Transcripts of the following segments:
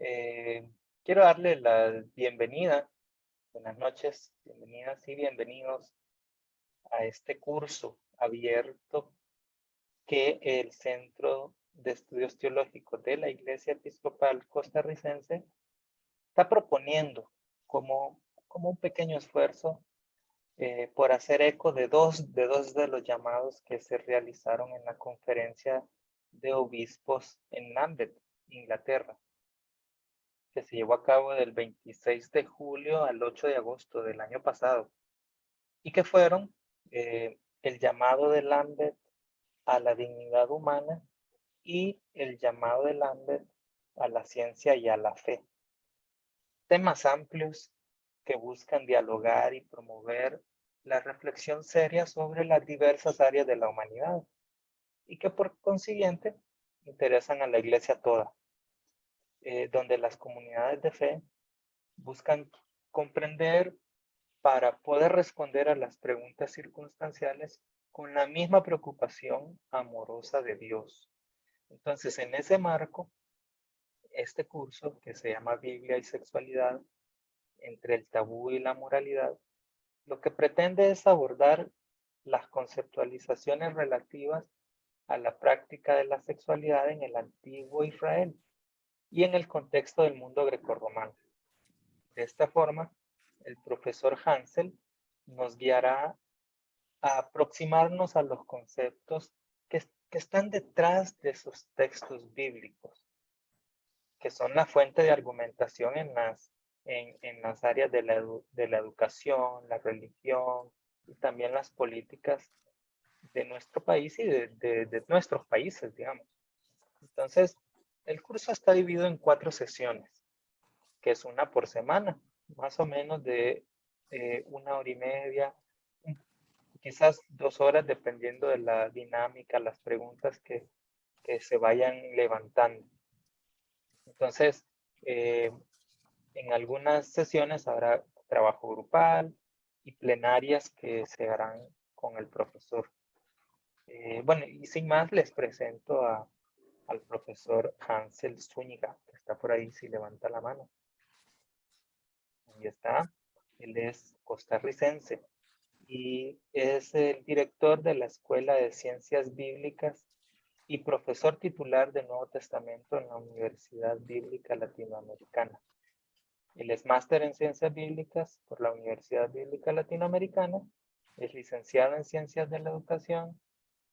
Eh, Quiero darle la bienvenida, buenas noches, bienvenidas y bienvenidos a este curso abierto que el Centro de Estudios Teológicos de la Iglesia Episcopal Costarricense está proponiendo como un pequeño esfuerzo por hacer eco de dos de los llamados que se realizaron en la conferencia de obispos en Lambeth, Inglaterra, que se llevó a cabo del 26 de julio al 8 de agosto del año pasado, y que fueron el llamado de Lambeth a la dignidad humana y el llamado de Lambeth a la ciencia y a la fe. Temas amplios que buscan dialogar y promover la reflexión seria sobre las diversas áreas de la humanidad y que por consiguiente interesan a la Iglesia toda, donde las comunidades de fe buscan comprender para poder responder a las preguntas circunstanciales con la misma preocupación amorosa de Dios. Entonces, en ese marco, este curso que se llama Biblia y Sexualidad, entre el tabú y la moralidad, lo que pretende es abordar las conceptualizaciones relativas a la práctica de la sexualidad en el antiguo Israel y en el contexto del mundo grecorromano. De esta forma, el profesor Hansel nos guiará a aproximarnos a los conceptos que están detrás de esos textos bíblicos, que son la fuente de argumentación en las áreas de la educación, la religión y también las políticas de nuestro país y de nuestros países, digamos. Entonces, el curso está dividido en 4 sesiones, que es una por semana, más o menos de 1 hora y media, quizás 2 horas, dependiendo de la dinámica, las preguntas que se vayan levantando. Entonces, en algunas sesiones habrá trabajo grupal y plenarias que se harán con el profesor. Bueno, y sin más les presento al profesor Hansel Zúñiga, que está por ahí, si levanta la mano. Ahí está. Él es costarricense y es el director de la Escuela de Ciencias Bíblicas y profesor titular del Nuevo Testamento en la Universidad Bíblica Latinoamericana. Él es máster en Ciencias Bíblicas por la Universidad Bíblica Latinoamericana, es licenciado en Ciencias de la Educación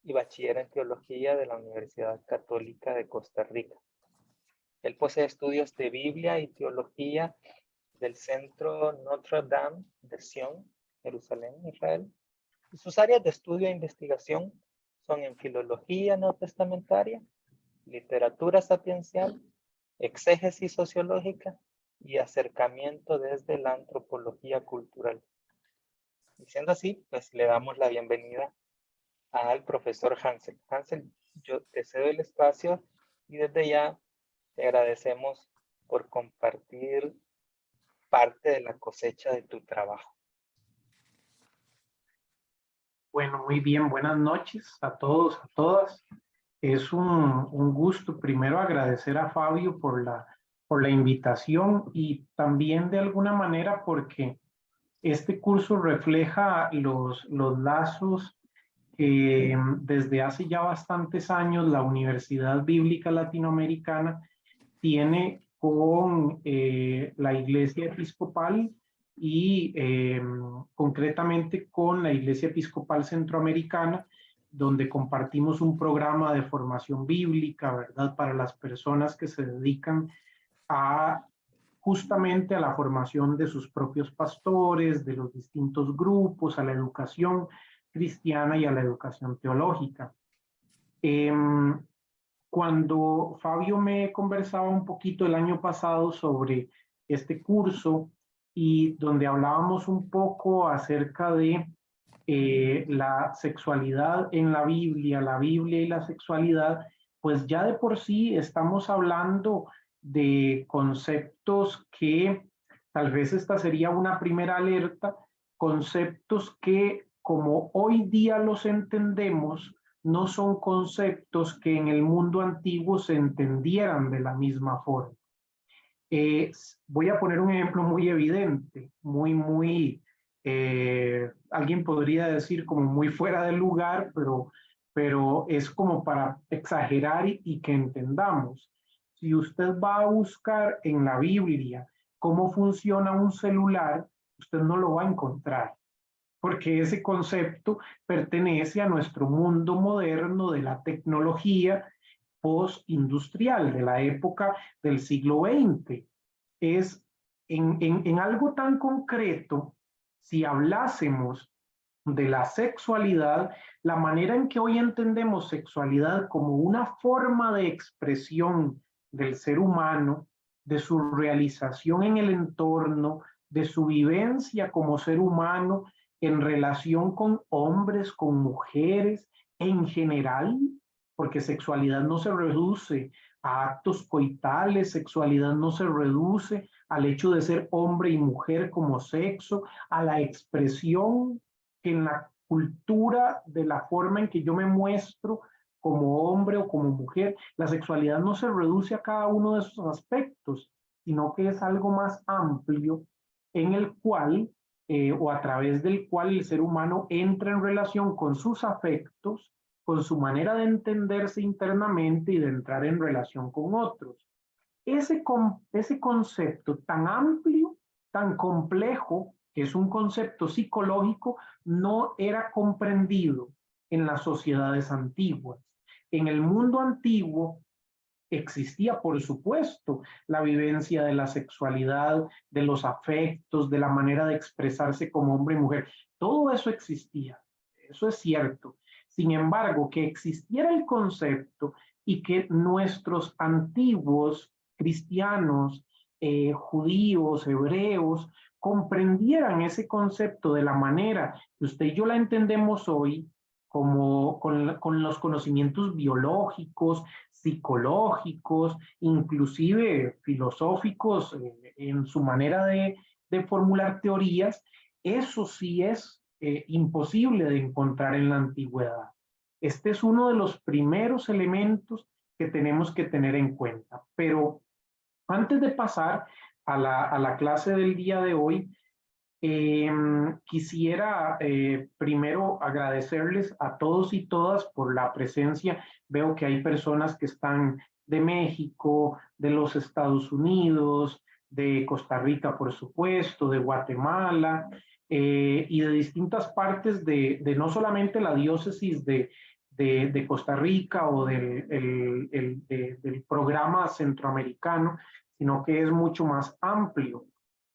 y bachiller en Teología de la Universidad Católica de Costa Rica. Él posee estudios de Biblia y Teología del Centro Notre Dame de Sion, Jerusalén, Israel. Y sus áreas de estudio e investigación son en filología neotestamentaria, literatura sapiencial, exégesis sociológica y acercamiento desde la antropología cultural. Y siendo así, pues le damos la bienvenida al profesor Hansel. Hansel, yo te cedo el espacio y desde ya te agradecemos por compartir parte de la cosecha de tu trabajo. Bueno, muy bien, buenas noches a todos, a todas. Es un gusto primero agradecer a Fabio por la invitación y también de alguna manera porque este curso refleja los lazos que desde hace ya bastantes años la Universidad Bíblica Latinoamericana tiene con la Iglesia Episcopal y concretamente con la Iglesia Episcopal Centroamericana, donde compartimos un programa de formación bíblica, ¿verdad? Para las personas que se dedican a justamente a la formación de sus propios pastores, de los distintos grupos, a la educación cristiana y a la educación teológica. Cuando Fabio me conversaba un poquito el año pasado sobre este curso y donde hablábamos un poco acerca de la sexualidad en la Biblia y la sexualidad, pues ya de por sí estamos hablando de conceptos que tal vez esta sería una primera alerta, conceptos que como hoy día los entendemos, no son conceptos que en el mundo antiguo se entendieran de la misma forma. Voy a poner un ejemplo muy evidente, alguien podría decir como muy fuera de lugar, pero es como para exagerar y que entendamos. Si usted va a buscar en la Biblia cómo funciona un celular, usted no lo va a encontrar, porque ese concepto pertenece a nuestro mundo moderno de la tecnología postindustrial, de la época del siglo XX. Es en algo tan concreto, si hablásemos de la sexualidad, la manera en que hoy entendemos sexualidad como una forma de expresión del ser humano, de su realización en el entorno, de su vivencia como ser humano en relación con hombres, con mujeres, en general, porque sexualidad no se reduce a actos coitales, sexualidad no se reduce al hecho de ser hombre y mujer como sexo, a la expresión que en la cultura de la forma en que yo me muestro como hombre o como mujer, la sexualidad no se reduce a cada uno de esos aspectos, sino que es algo más amplio en el cual o a través del cual el ser humano entra en relación con sus afectos, con su manera de entenderse internamente y de entrar en relación con otros. Ese concepto tan amplio, tan complejo, que es un concepto psicológico, no era comprendido en las sociedades antiguas. En el mundo antiguo existía, por supuesto, la vivencia de la sexualidad, de los afectos, de la manera de expresarse como hombre y mujer. Todo eso existía, eso es cierto. Sin embargo, que existiera el concepto y que nuestros antiguos cristianos, judíos, hebreos, comprendieran ese concepto de la manera que usted y yo la entendemos hoy, como con los conocimientos biológicos, psicológicos, inclusive filosóficos, en su manera de formular teorías, eso sí es imposible de encontrar en la antigüedad. Este es uno de los primeros elementos que tenemos que tener en cuenta. Pero antes de pasar a la clase del día de hoy, quisiera primero agradecerles a todos y todas por la presencia. Veo que hay personas que están de México, de los Estados Unidos, de Costa Rica, por supuesto, de Guatemala y de distintas partes de no solamente la diócesis de Costa Rica o del programa centroamericano, sino que es mucho más amplio.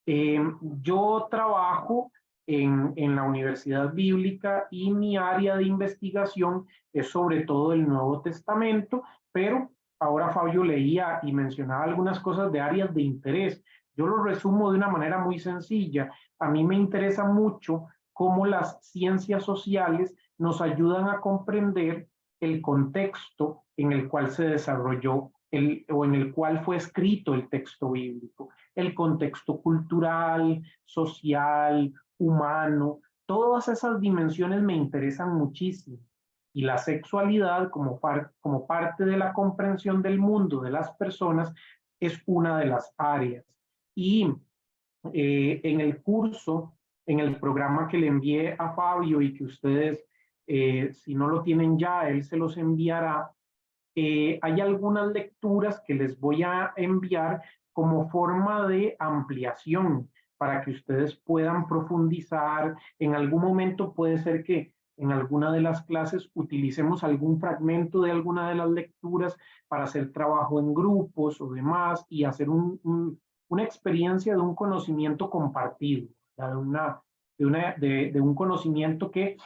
Yo trabajo en la Universidad Bíblica y mi área de investigación es sobre todo el Nuevo Testamento, pero ahora Fabio leía y mencionaba algunas cosas de áreas de interés. Yo lo resumo de una manera muy sencilla. A mí me interesa mucho cómo las ciencias sociales nos ayudan a comprender el contexto en el cual se desarrolló o en el cual fue escrito el texto bíblico, el contexto cultural, social, humano, todas esas dimensiones me interesan muchísimo. Y la sexualidad como parte de la comprensión del mundo de las personas es una de las áreas. Y en el curso, en el programa que le envié a Fabio y que ustedes, si no lo tienen ya, él se los enviará, hay algunas lecturas que les voy a enviar como forma de ampliación para que ustedes puedan profundizar. En algún momento puede ser que en alguna de las clases utilicemos algún fragmento de alguna de las lecturas para hacer trabajo en grupos o demás y hacer una experiencia de un conocimiento compartido, de un conocimiento que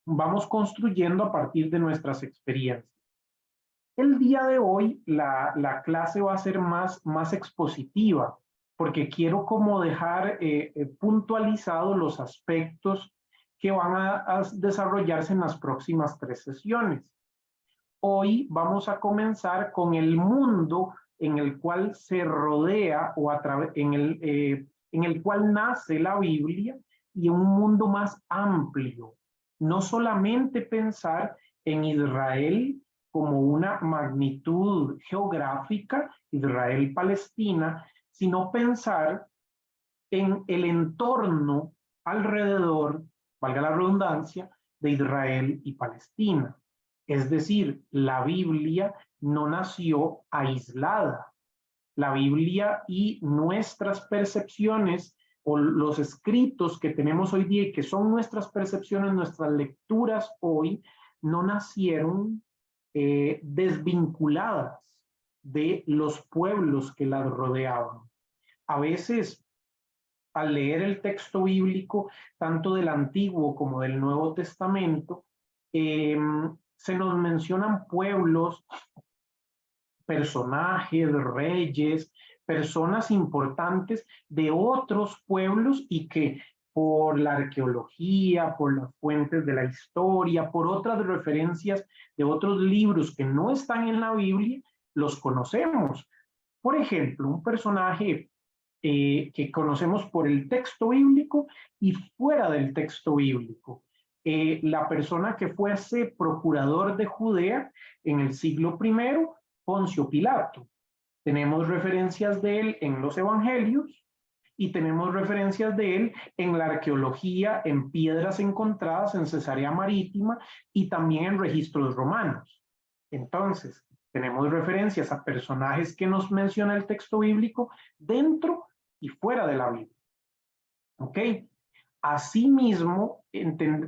vamos construyendo a partir de nuestras experiencias. El día de hoy la clase va a ser más expositiva, porque quiero como dejar puntualizados los aspectos que van a desarrollarse en las próximas 3 sesiones. Hoy vamos a comenzar con el mundo en el cual se rodea o en el cual nace la Biblia y un mundo más amplio. No solamente pensar en Israel como una magnitud geográfica, Israel-Palestina, sino pensar en el entorno alrededor, valga la redundancia, de Israel y Palestina. Es decir, la Biblia no nació aislada. La Biblia y nuestras percepciones o los escritos que tenemos hoy día y que son nuestras percepciones, nuestras lecturas hoy, no nacieron desvinculadas de los pueblos que las rodeaban. A veces, al leer el texto bíblico, tanto del Antiguo como del Nuevo Testamento, se nos mencionan pueblos, personajes, reyes, personas importantes de otros pueblos y que por la arqueología, por las fuentes de la historia, por otras referencias de otros libros que no están en la Biblia, los conocemos. Por ejemplo, un personaje que conocemos por el texto bíblico y fuera del texto bíblico. La persona que fuese procurador de Judea en el siglo I, Poncio Pilato. Tenemos referencias de él en los evangelios y tenemos referencias de él en la arqueología, en piedras encontradas en Cesarea Marítima y también en registros romanos. Entonces, tenemos referencias a personajes que nos menciona el texto bíblico dentro y fuera de la Biblia. ¿Ok? Asimismo,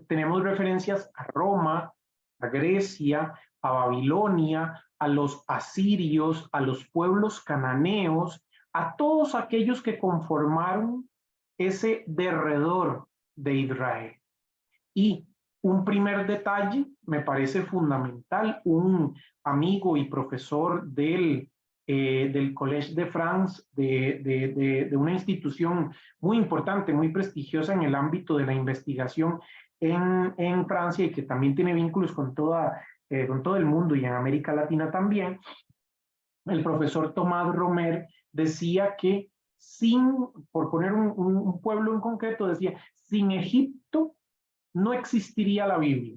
tenemos referencias a Roma, a Grecia, a Babilonia, a los asirios, a los pueblos cananeos, a todos aquellos que conformaron ese derredor de Israel. Y un primer detalle me parece fundamental, un amigo y profesor del Collège de France, de una institución muy importante, muy prestigiosa en el ámbito de la investigación en Francia y que también tiene vínculos con todo el mundo y en América Latina también, el profesor Tomás Romer decía que por poner un pueblo en concreto, decía, sin Egipto no existiría la Biblia.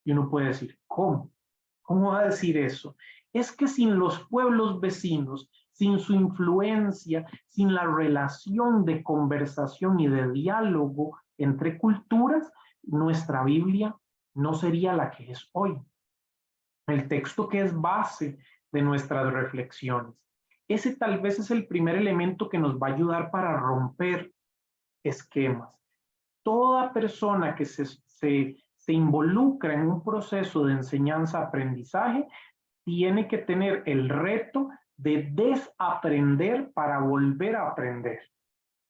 Y uno puede decir, ¿cómo? ¿Cómo va a decir eso? Es que sin los pueblos vecinos, sin su influencia, sin la relación de conversación y de diálogo entre culturas, nuestra Biblia no sería la que es hoy. El texto que es base de nuestras reflexiones. Ese tal vez es el primer elemento que nos va a ayudar para romper esquemas. Toda persona que se involucra en un proceso de enseñanza-aprendizaje tiene que tener el reto de desaprender para volver a aprender.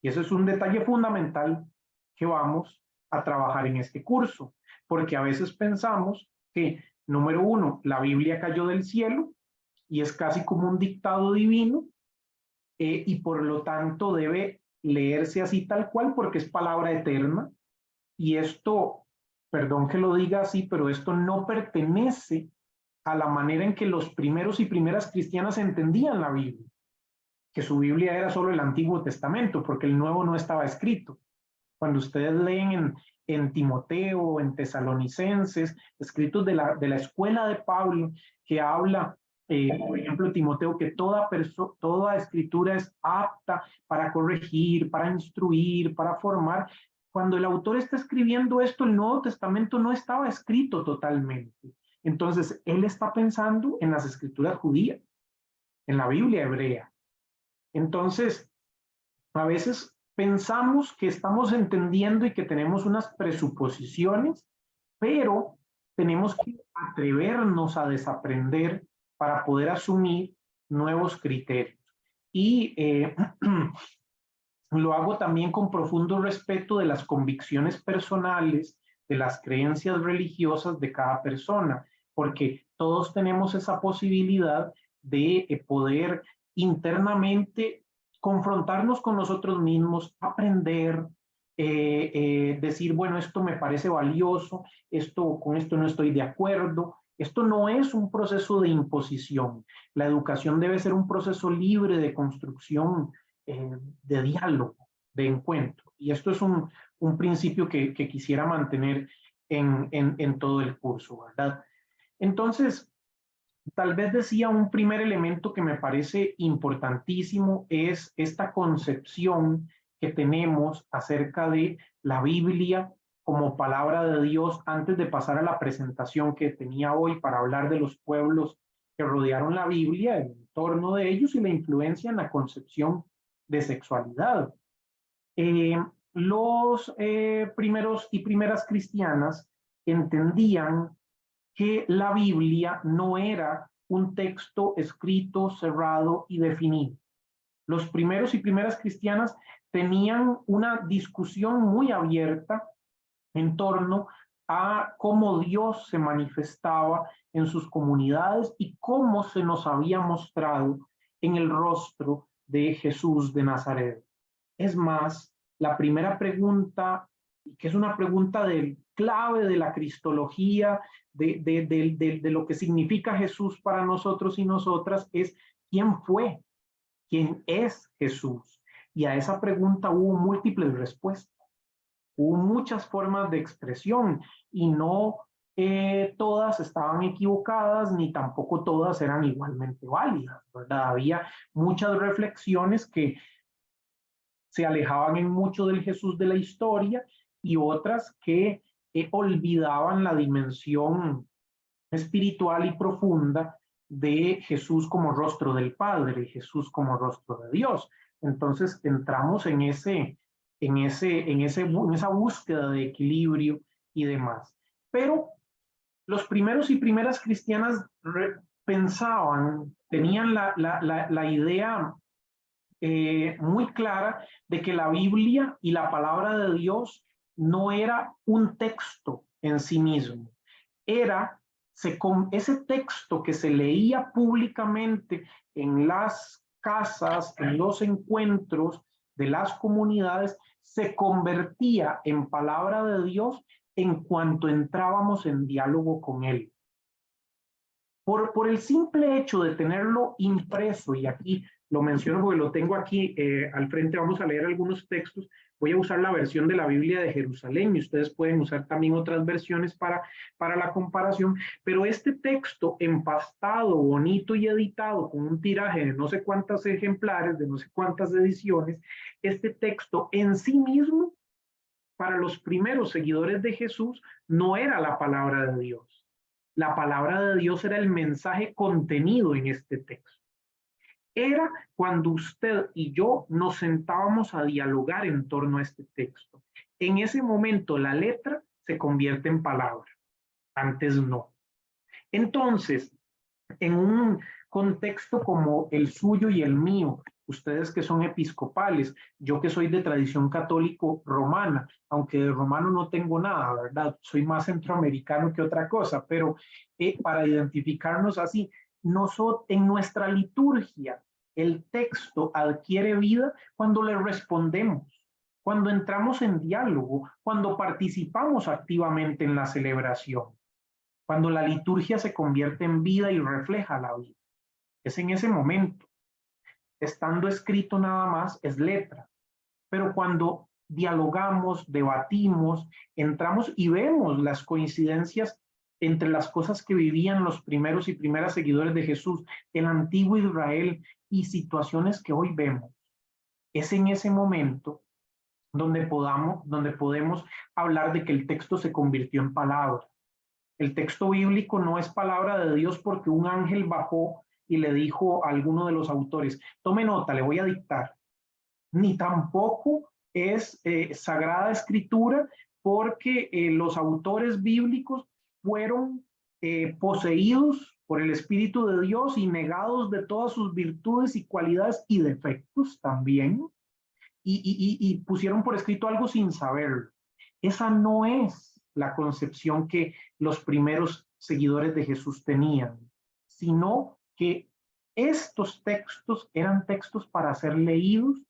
Y eso es un detalle fundamental que vamos a trabajar en este curso, porque a veces pensamos que, número uno, la Biblia cayó del cielo y es casi como un dictado divino, y por lo tanto debe leerse así tal cual porque es palabra eterna. Y esto, perdón que lo diga así, pero esto no pertenece a la manera en que los primeros y primeras cristianas entendían la Biblia, que su Biblia era solo el Antiguo Testamento, porque el Nuevo no estaba escrito. Cuando ustedes leen en Timoteo, en Tesalonicenses, escritos de la escuela de Pablo, que habla, por ejemplo, Timoteo, que toda escritura es apta para corregir, para instruir, para formar. Cuando el autor está escribiendo esto, el Nuevo Testamento no estaba escrito totalmente. Entonces, él está pensando en las escrituras judías, en la Biblia hebrea. Entonces, a veces pensamos que estamos entendiendo y que tenemos unas presuposiciones, pero tenemos que atrevernos a desaprender para poder asumir nuevos criterios. Y lo hago también con profundo respeto de las convicciones personales, de las creencias religiosas de cada persona, porque todos tenemos esa posibilidad de poder internamente confrontarnos con nosotros mismos, aprender, decir, bueno, esto me parece valioso, con esto no estoy de acuerdo. Esto no es un proceso de imposición. La educación debe ser un proceso libre de construcción, de diálogo, de encuentro. Y esto es un principio que quisiera mantener en todo el curso, ¿verdad? Entonces, Tal vez decía un primer elemento que me parece importantísimo es esta concepción que tenemos acerca de la Biblia como palabra de Dios antes de pasar a la presentación que tenía hoy para hablar de los pueblos que rodearon la Biblia, el entorno de ellos y la influencia en la concepción de sexualidad. Eh, los primeros y primeras cristianas entendían que la Biblia no era un texto escrito, cerrado y definido. Los primeros y primeras cristianas tenían una discusión muy abierta en torno a cómo Dios se manifestaba en sus comunidades y cómo se nos había mostrado en el rostro de Jesús de Nazaret. Es más, la primera pregunta, que es una pregunta clave de la cristología, de lo que significa Jesús para nosotros y nosotras, es ¿quién fue? ¿Quién es Jesús? Y a esa pregunta hubo múltiples respuestas. Hubo muchas formas de expresión y no todas estaban equivocadas ni tampoco todas eran igualmente válidas, ¿verdad? Había muchas reflexiones que se alejaban en mucho del Jesús de la historia y otras que olvidaban la dimensión espiritual y profunda de Jesús como rostro del Padre, Jesús como rostro de Dios. Entonces entramos en esa búsqueda de equilibrio y demás. Pero los primeros y primeras cristianas pensaban, tenían la idea muy clara de que la Biblia y la palabra de Dios no era un texto en sí mismo, era ese texto que se leía públicamente en las casas, en los encuentros de las comunidades, se convertía en palabra de Dios en cuanto entrábamos en diálogo con él. Por el simple hecho de tenerlo impreso, y aquí lo menciono porque lo tengo aquí al frente, vamos a leer algunos textos, voy a usar la versión de la Biblia de Jerusalén y ustedes pueden usar también otras versiones para la comparación, pero este texto empastado, bonito y editado con un tiraje de no sé cuántos ejemplares, de no sé cuántas ediciones, este texto en sí mismo, para los primeros seguidores de Jesús, no era la palabra de Dios. La palabra de Dios era el mensaje contenido en este texto. Era cuando usted y yo nos sentábamos a dialogar en torno a este texto. En ese momento la letra se convierte en palabra, antes no. Entonces, en un contexto como el suyo y el mío, ustedes que son episcopales, yo que soy de tradición católico romana, aunque de romano no tengo nada, ¿verdad? Soy más centroamericano que otra cosa, pero para identificarnos así, en nuestra liturgia, el texto adquiere vida cuando le respondemos, cuando entramos en diálogo, cuando participamos activamente en la celebración, cuando la liturgia se convierte en vida y refleja la vida. Es en ese momento. Estando escrito nada más es letra. Pero cuando dialogamos, debatimos, entramos y vemos las coincidencias entre las cosas que vivían los primeros y primeras seguidores de Jesús, el antiguo Israel y situaciones que hoy vemos. Es en ese momento donde podemos hablar de que el texto se convirtió en palabra. El texto bíblico no es palabra de Dios porque un ángel bajó y le dijo a alguno de los autores, tome nota, le voy a dictar. Ni tampoco es sagrada escritura porque los autores bíblicos fueron poseídos por el Espíritu de Dios y negados de todas sus virtudes y cualidades y defectos también, y pusieron por escrito algo sin saberlo. Esa no es la concepción que los primeros seguidores de Jesús tenían, sino que estos textos eran textos para ser leídos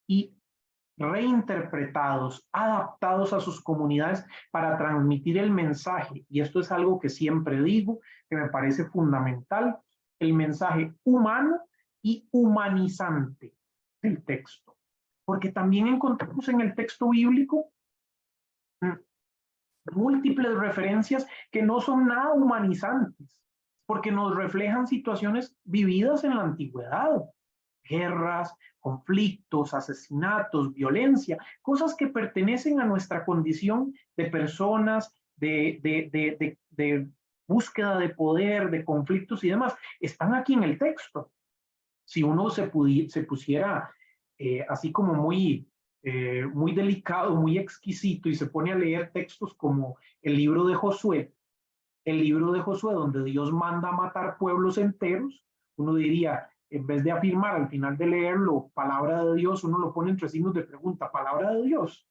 y reinterpretados, adaptados a sus comunidades para transmitir el mensaje. Y esto es algo que siempre digo, que me parece fundamental, el mensaje humano y humanizante del texto. Porque también encontramos en el texto bíblico múltiples referencias que no son nada humanizantes. porque nos reflejan situaciones vividas en la antigüedad, guerras, conflictos, asesinatos, violencia, cosas que pertenecen a nuestra condición de personas, de búsqueda de poder, de conflictos y demás, están aquí en el texto. Si uno se pusiera así como muy delicado, muy exquisito y se pone a leer textos como el libro de Josué, donde Dios manda a matar pueblos enteros, uno diría, en vez de afirmar al final de leerlo, palabra de Dios, uno lo pone entre signos de pregunta, palabra de Dios.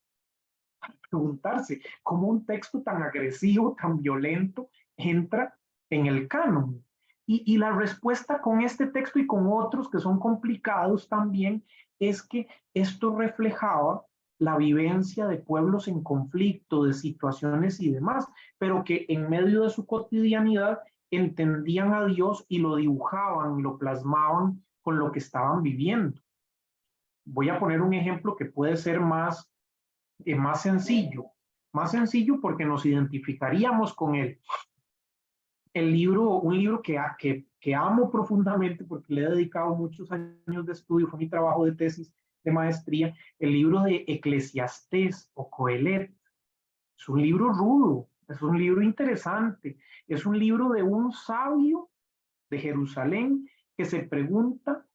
Preguntarse cómo un texto tan agresivo, tan violento, entra en el canon. Y la respuesta con este texto y con otros que son complicados también es que esto reflejaba la vivencia de pueblos en conflicto, de situaciones y demás, pero que en medio de su cotidianidad entendían a Dios y lo dibujaban, lo plasmaban con lo que estaban viviendo. Voy a poner un ejemplo que puede ser más sencillo porque nos identificaríamos con él. Un libro que amo profundamente porque le he dedicado muchos años de estudio, fue mi trabajo de tesis de maestría, el libro de Eclesiastés o Coelet. Es un libro rudo, es un libro interesante, es un libro de un sabio de Jerusalén que se pregunta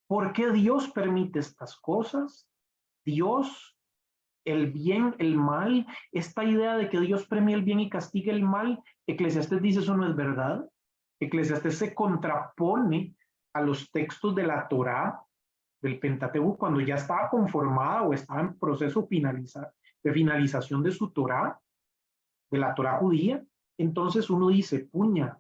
¿por qué Dios permite estas cosas? Dios, el bien, el mal, esta idea de que Dios premia el bien y castiga el mal, Eclesiastés dice eso no es verdad. Eclesiastés se contrapone a los textos de la Torá, del Pentateuco, cuando ya estaba conformada o estaba en proceso de finalización de su Torá, de la Torá judía. Entonces uno dice, puña,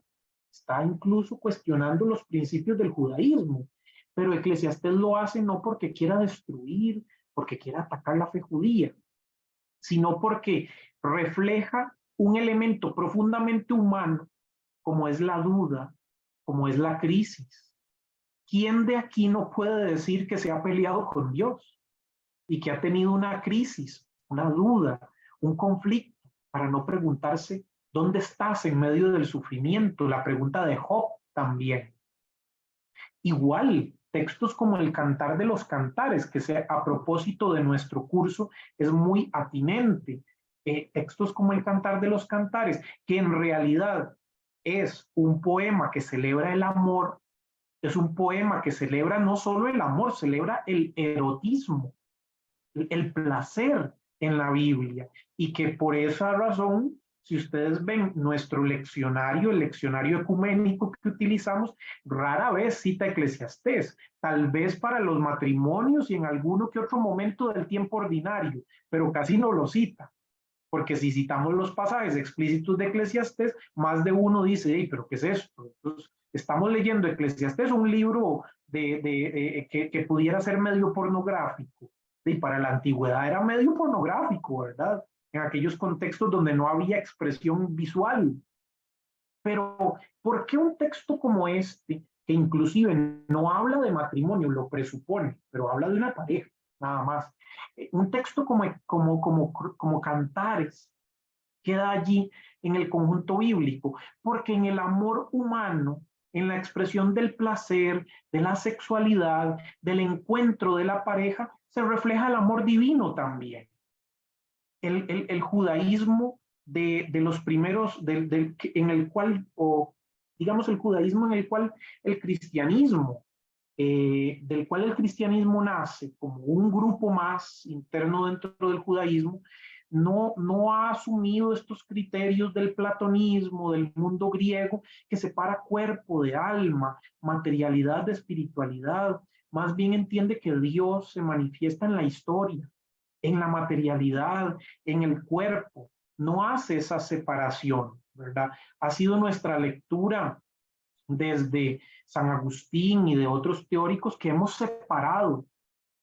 está incluso cuestionando los principios del judaísmo, pero Eclesiastés lo hace no porque quiera destruir, porque quiera atacar la fe judía, sino porque refleja un elemento profundamente humano, como es la duda, como es la crisis. ¿Quién de aquí no puede decir que se ha peleado con Dios y que ha tenido una crisis, una duda, un conflicto, para no preguntarse dónde estás en medio del sufrimiento? La pregunta de Job también. Igual, textos como el Cantar de los Cantares, que a propósito de nuestro curso es muy atinente. Textos como el Cantar de los Cantares, que en realidad es un poema que celebra el amor, es un poema que celebra no solo el amor, celebra el erotismo, el placer en la Biblia, y que por esa razón, si ustedes ven nuestro leccionario, el leccionario ecuménico que utilizamos, rara vez cita Eclesiastés, tal vez para los matrimonios y en alguno que otro momento del tiempo ordinario, pero casi no lo cita, porque si citamos los pasajes explícitos de Eclesiastés, más de uno dice, hey, pero ¿qué es esto? Entonces, estamos leyendo Eclesiastés, un libro que pudiera ser medio pornográfico, y para la antigüedad era medio pornográfico, ¿verdad? En aquellos contextos donde no había expresión visual. Pero, ¿por qué un texto como este, que inclusive no habla de matrimonio, lo presupone, pero habla de una pareja, nada más? Un texto como Cantares queda allí en el conjunto bíblico, porque en el amor humano, en la expresión del placer, de la sexualidad, del encuentro de la pareja, se refleja el amor divino también. El judaísmo de los primeros, en el cual, o digamos el judaísmo en el cual el cristianismo, del cual el cristianismo nace como un grupo más interno dentro del judaísmo, no ha asumido estos criterios del platonismo, del mundo griego, que separa cuerpo de alma, materialidad de espiritualidad. Más bien entiende que Dios se manifiesta en la historia, en la materialidad, en el cuerpo. No hace esa separación, ¿verdad? Ha sido nuestra lectura desde San Agustín y de otros teóricos que hemos separado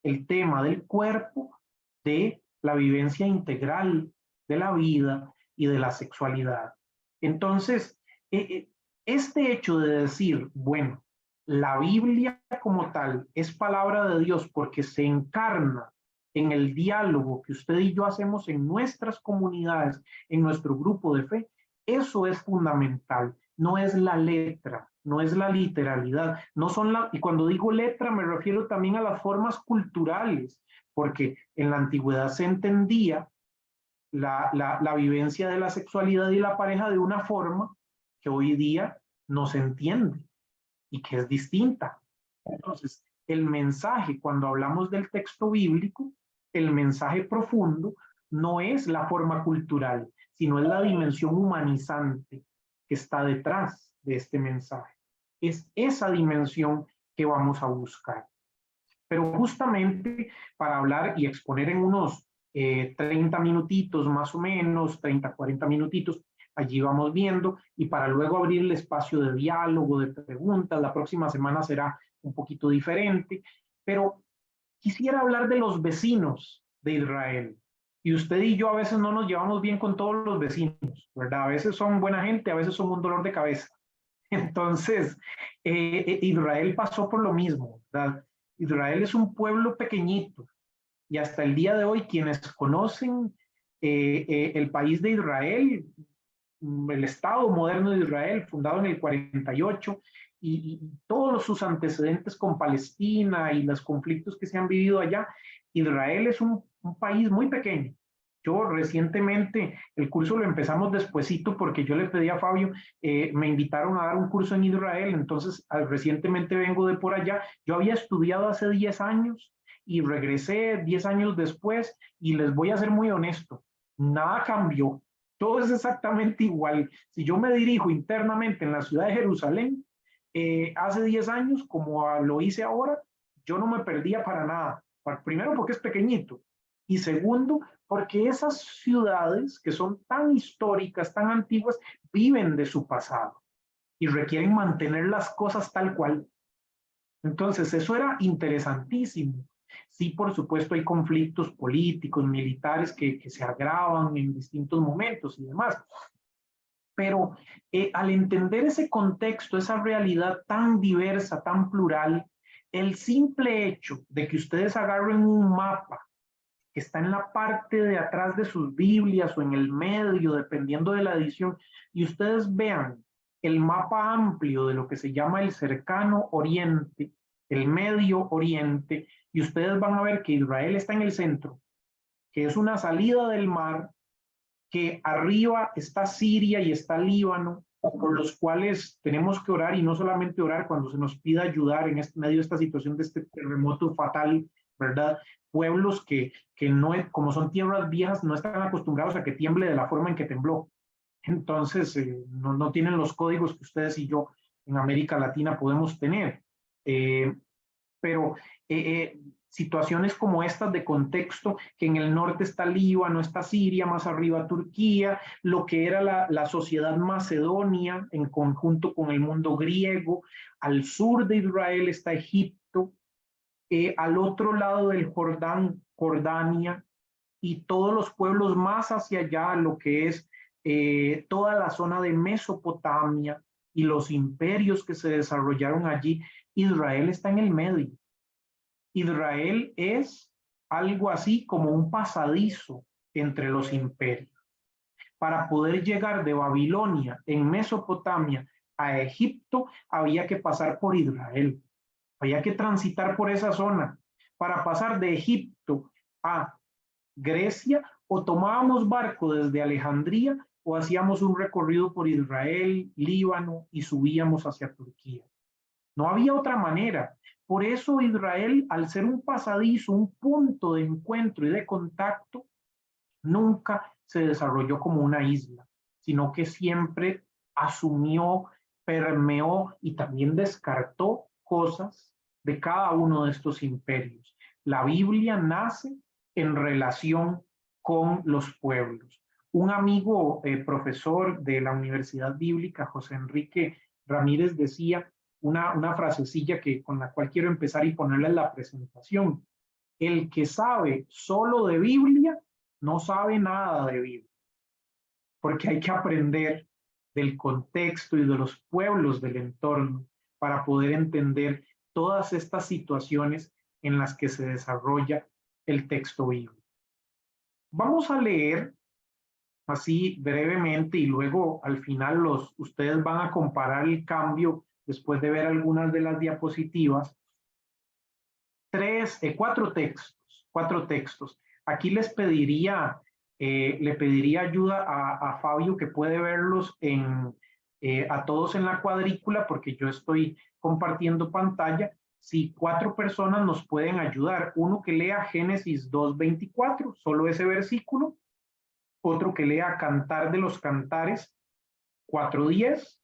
el tema del cuerpo de la vivencia integral de la vida y de la sexualidad. Entonces, este hecho de decir, bueno, la Biblia como tal es palabra de Dios porque se encarna en el diálogo que usted y yo hacemos en nuestras comunidades, en nuestro grupo de fe, eso es fundamental. no es la letra, no es la literalidad, no son y cuando digo letra me refiero también a las formas culturales, porque en la antigüedad se entendía la vivencia de la sexualidad y la pareja de una forma que hoy día no se entiende y que es distinta. Entonces, el mensaje, cuando hablamos del texto bíblico, el mensaje profundo no es la forma cultural, sino es la dimensión humanizante que está detrás de este mensaje. Es esa dimensión que vamos a buscar. Pero justamente para hablar y exponer en unos 30 minutitos más o menos, 30, 40 minutitos, allí vamos viendo, y para luego abrir el espacio de diálogo, de preguntas. La próxima semana será un poquito diferente, pero quisiera hablar de los vecinos de Israel. Y usted y yo a veces no nos llevamos bien con todos los vecinos, ¿verdad? A veces son buena gente, a veces son un dolor de cabeza. Entonces, Israel pasó por lo mismo, ¿verdad? Israel es un pueblo pequeñito y hasta el día de hoy quienes conocen el país de Israel, el Estado moderno de Israel, fundado en el 48, y todos sus antecedentes con Palestina y los conflictos que se han vivido allá, Israel es un país muy pequeño. Yo recientemente, el curso lo empezamos despuesito porque yo le pedí a Fabio, me invitaron a dar un curso en Israel, entonces recientemente vengo de por allá. Yo había estudiado hace 10 años y regresé 10 años después y les voy a ser muy honesto, nada cambió, todo es exactamente igual. Si yo me dirijo internamente en la ciudad de Jerusalén, hace 10 años, como lo hice ahora, yo no me perdía para nada. Primero porque es pequeñito y segundo porque esas ciudades que son tan históricas, tan antiguas, viven de su pasado y requieren mantener las cosas tal cual. Entonces, eso era interesantísimo. Sí, por supuesto, hay conflictos políticos, militares que se agravan en distintos momentos y demás. Pero al entender ese contexto, esa realidad tan diversa, tan plural, el simple hecho de que ustedes agarren un mapa que está en la parte de atrás de sus Biblias o en el medio, dependiendo de la edición, y ustedes vean el mapa amplio de lo que se llama el cercano Oriente, el Medio Oriente, y ustedes van a ver que Israel está en el centro, que es una salida del mar, que arriba está Siria y está Líbano, por los cuales tenemos que orar, y no solamente orar cuando se nos pida ayudar en medio de esta situación de este terremoto fatal, ¿verdad? Pueblos que no, como son tierras viejas, no están acostumbrados a que tiemble de la forma en que tembló. Entonces, no tienen los códigos que ustedes y yo en América Latina podemos tener. Pero situaciones como estas de contexto, que en el norte está Líbano, está Siria, más arriba Turquía, lo que era la sociedad macedonia en conjunto con el mundo griego, al sur de Israel está Egipto, al otro lado del Jordán, Jordania, y todos los pueblos más hacia allá, lo que es toda la zona de Mesopotamia y los imperios que se desarrollaron allí. Israel está en el medio. Israel es algo así como un pasadizo entre los imperios. Para poder llegar de Babilonia en Mesopotamia a Egipto, había que pasar por Israel. Había que transitar por esa zona. Para pasar de Egipto a Grecia, o tomábamos barco desde Alejandría o hacíamos un recorrido por Israel, Líbano y subíamos hacia Turquía. No había otra manera. Por eso Israel, al ser un pasadizo, un punto de encuentro y de contacto, nunca se desarrolló como una isla, sino que siempre asumió, permeó y también descartó cosas de cada uno de estos imperios. La Biblia nace en relación con los pueblos. Un amigo profesor de la Universidad Bíblica, José Enrique Ramírez, decía una frasecilla con la cual quiero empezar y ponerla en la presentación. El que sabe solo de Biblia no sabe nada de Biblia, porque hay que aprender del contexto y de los pueblos del entorno para poder entender todas estas situaciones en las que se desarrolla el texto bíblico. Vamos a leer así brevemente y luego al final ustedes van a comparar el cambio después de ver algunas de las diapositivas. Cuatro textos. Aquí le pediría ayuda a Fabio, que puede verlos a todos en la cuadrícula, porque yo estoy compartiendo pantalla. Si 4 personas nos pueden ayudar, uno que lea Génesis 2:24, solo ese versículo, otro que lea Cantar de los Cantares 4:10,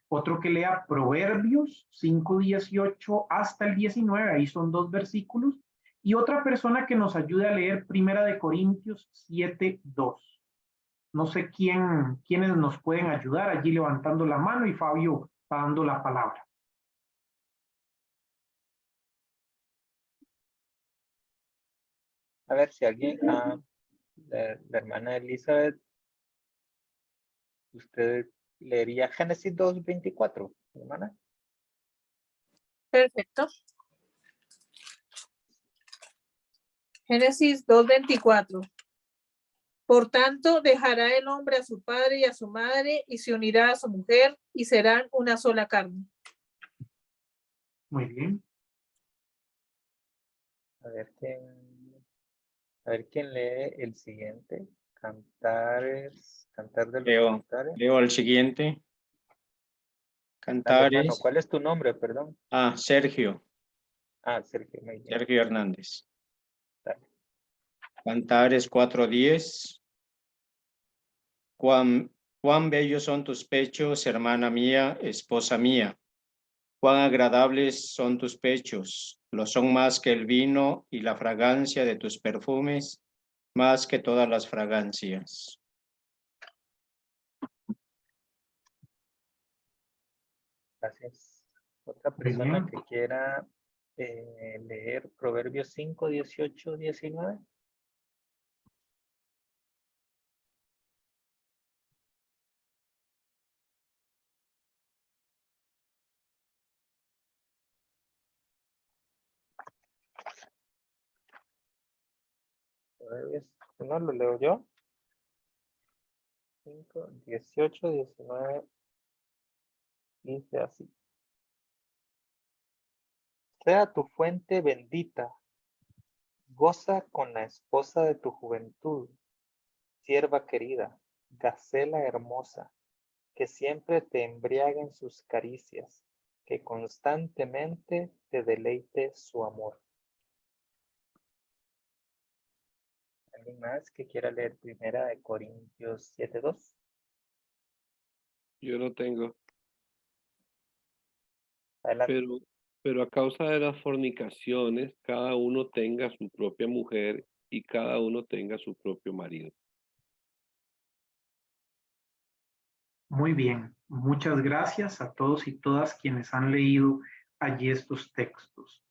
otro que lea Proverbios 5:18 hasta el 19, ahí son 2 versículos, y otra persona que nos ayude a leer Primera de Corintios 7:2. No sé quiénes nos pueden ayudar allí levantando la mano, y Fabio está dando la palabra. A ver si alguien, la hermana Elizabeth, usted leería Génesis 2:24, hermana. Perfecto. Génesis 2:24. Por tanto, dejará el hombre a su padre y a su madre y se unirá a su mujer y serán una sola carne. Muy bien. A ver quién lee el siguiente. Cantar de los Cantares. Leo el siguiente. Dale, Cantares. hermano, ¿cuál es tu nombre? Perdón. Sergio. Sergio. Sergio Hernández. Dale. Cantares 4:10. Cuán bellos son tus pechos, hermana mía, esposa mía. Cuán agradables son tus pechos. Lo son más que el vino y la fragancia de tus perfumes, más que todas las fragancias. Gracias. Otra persona que quiera leer Proverbios 5:18, 19. Proverbios, no lo leo yo. 5:18, 19. Dice así. Sea tu fuente bendita, goza con la esposa de tu juventud, sierva querida, gacela hermosa, que siempre te embriaguen sus caricias, que constantemente te deleite su amor. ¿Alguien más que quiera leer Primera de Corintios 7:2? Yo no tengo. Adelante. Pero a causa de las fornicaciones, cada uno tenga su propia mujer y cada uno tenga su propio marido. Muy bien, muchas gracias a todos y todas quienes han leído allí estos textos.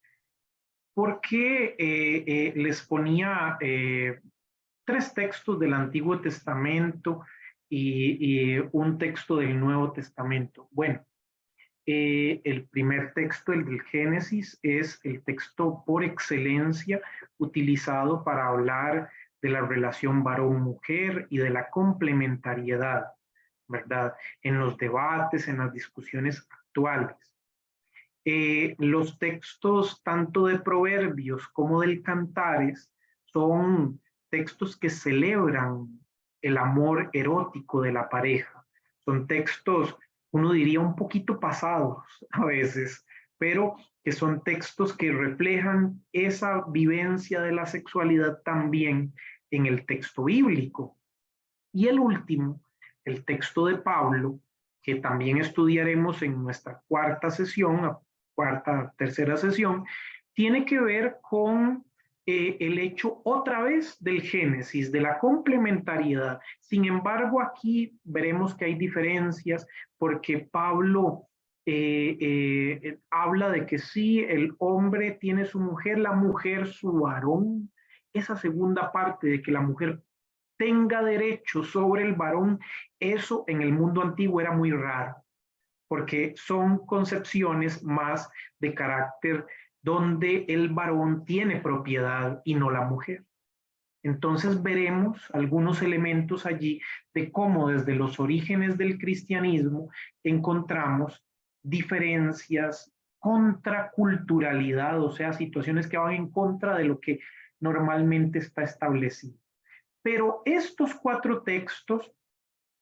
¿Por qué les ponía 3 textos del Antiguo Testamento y un texto del Nuevo Testamento? Bueno, el primer texto, el del Génesis, es el texto por excelencia utilizado para hablar de la relación varón-mujer y de la complementariedad, ¿verdad? En los debates, en las discusiones actuales. Los textos tanto de Proverbios como del Cantares son textos que celebran el amor erótico de la pareja. Son textos, uno diría, un poquito pasados a veces, pero que son textos que reflejan esa vivencia de la sexualidad también en el texto bíblico. Y el último, el texto de Pablo, que también estudiaremos en nuestra tercera sesión, tiene que ver con el hecho otra vez del Génesis, de la complementariedad. Sin embargo, aquí veremos que hay diferencias porque Pablo habla de que sí, el hombre tiene su mujer, la mujer su varón. Esa segunda parte de que la mujer tenga derecho sobre el varón, eso en el mundo antiguo era muy raro, porque son concepciones más de carácter donde el varón tiene propiedad y no la mujer. Entonces veremos algunos elementos allí de cómo desde los orígenes del cristianismo encontramos diferencias, contraculturalidad, o sea, situaciones que van en contra de lo que normalmente está establecido. Pero estos 4 textos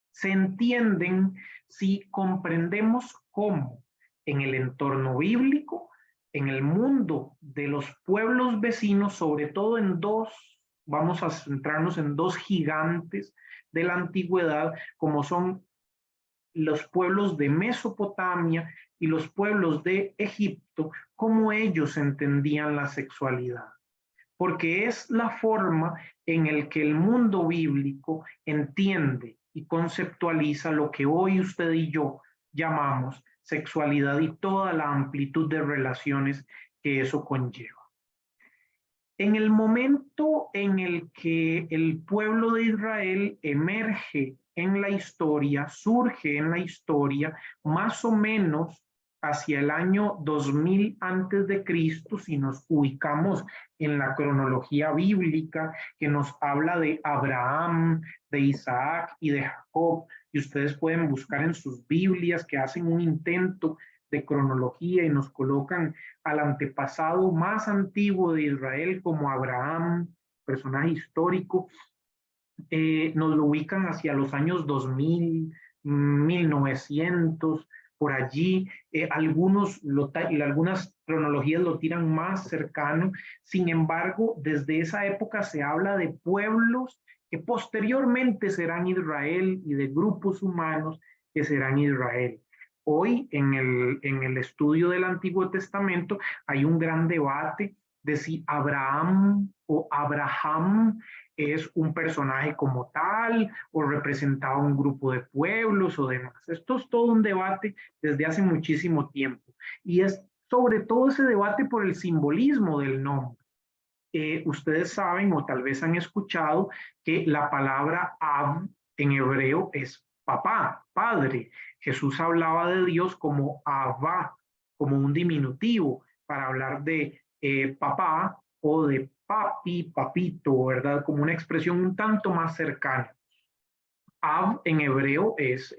se entienden si comprendemos cómo en el entorno bíblico, en el mundo de los pueblos vecinos, sobre todo en 2, vamos a centrarnos en 2 gigantes de la antigüedad, como son los pueblos de Mesopotamia y los pueblos de Egipto, cómo ellos entendían la sexualidad. Porque es la forma en la que el mundo bíblico entiende y conceptualiza lo que hoy usted y yo llamamos sexualidad y toda la amplitud de relaciones que eso conlleva. En el momento en el que el pueblo de Israel emerge en la historia, surge en la historia, más o menos hacia el año 2000 antes de Cristo, si nos ubicamos en la cronología bíblica que nos habla de Abraham, de Isaac y de Jacob, y ustedes pueden buscar en sus Biblias que hacen un intento de cronología y nos colocan al antepasado más antiguo de Israel como Abraham, personaje histórico, nos lo ubican hacia los años 2000, 1900, por allí. Algunas cronologías lo tiran más cercano. Sin embargo, desde esa época se habla de pueblos que posteriormente serán Israel y de grupos humanos que serán Israel. Hoy, en el estudio del Antiguo Testamento, hay un gran debate de si Abraham o Abraham es un personaje como tal o representaba un grupo de pueblos o demás. Esto es todo un debate desde hace muchísimo tiempo y es sobre todo ese debate por el simbolismo del nombre. Ustedes saben o tal vez han escuchado que la palabra Ab en hebreo es papá, padre. Jesús hablaba de Dios como Abba, como un diminutivo para hablar de papá o de papi, papito, ¿verdad? Como una expresión un tanto más cercana. Ab en hebreo es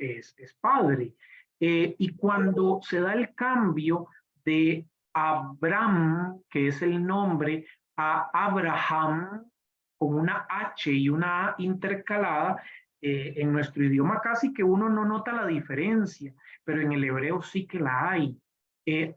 padre. Y cuando se da el cambio de Abram, que es el nombre, a Abraham, con una H y una A intercalada, en nuestro idioma casi que uno no nota la diferencia, pero en el hebreo sí que la hay.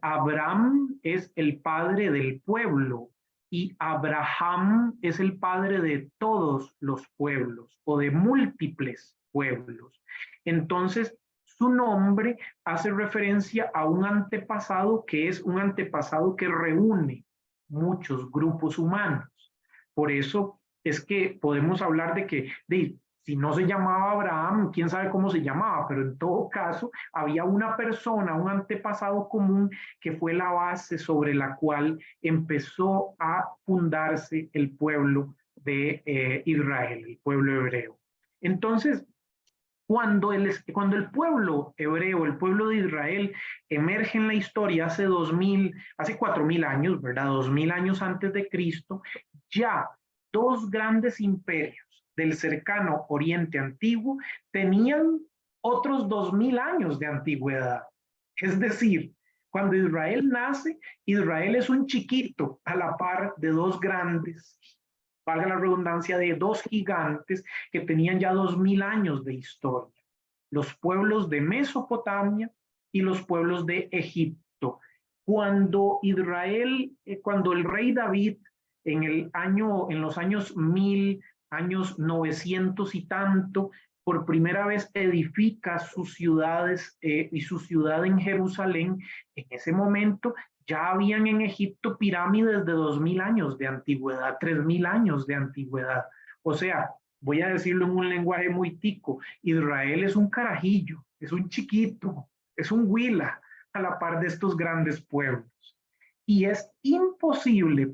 Abraham es el padre del pueblo y Abraham es el padre de todos los pueblos o de múltiples pueblos. Entonces, su nombre hace referencia a un antepasado que es un antepasado que reúne muchos grupos humanos. Por eso es que podemos hablar de que si no se llamaba Abraham, quién sabe cómo se llamaba, pero en todo caso había una persona, un antepasado común que fue la base sobre la cual empezó a fundarse el pueblo de Israel, el pueblo hebreo. Entonces, cuando el pueblo hebreo, el pueblo de Israel, emerge en la historia hace 4.000 años, ¿verdad? 2.000 años antes de Cristo, ya 2 grandes imperios del cercano Oriente Antiguo tenían otros 2.000 años de antigüedad. Es decir, cuando Israel nace, Israel es un chiquito a la par de 2 grandes, valga la redundancia, de 2 gigantes que tenían ya 2.000 años de historia. Los pueblos de Mesopotamia y los pueblos de Egipto. Cuando el rey David en los años 1000, años 900 y tanto, por primera vez edifica sus ciudades y su ciudad en Jerusalén, en ese momento ya habían en Egipto pirámides de 2.000 años de antigüedad, 3.000 años de antigüedad. O sea, voy a decirlo en un lenguaje muy tico, Israel es un carajillo, es un chiquito, es un huila a la par de estos grandes pueblos. Y es imposible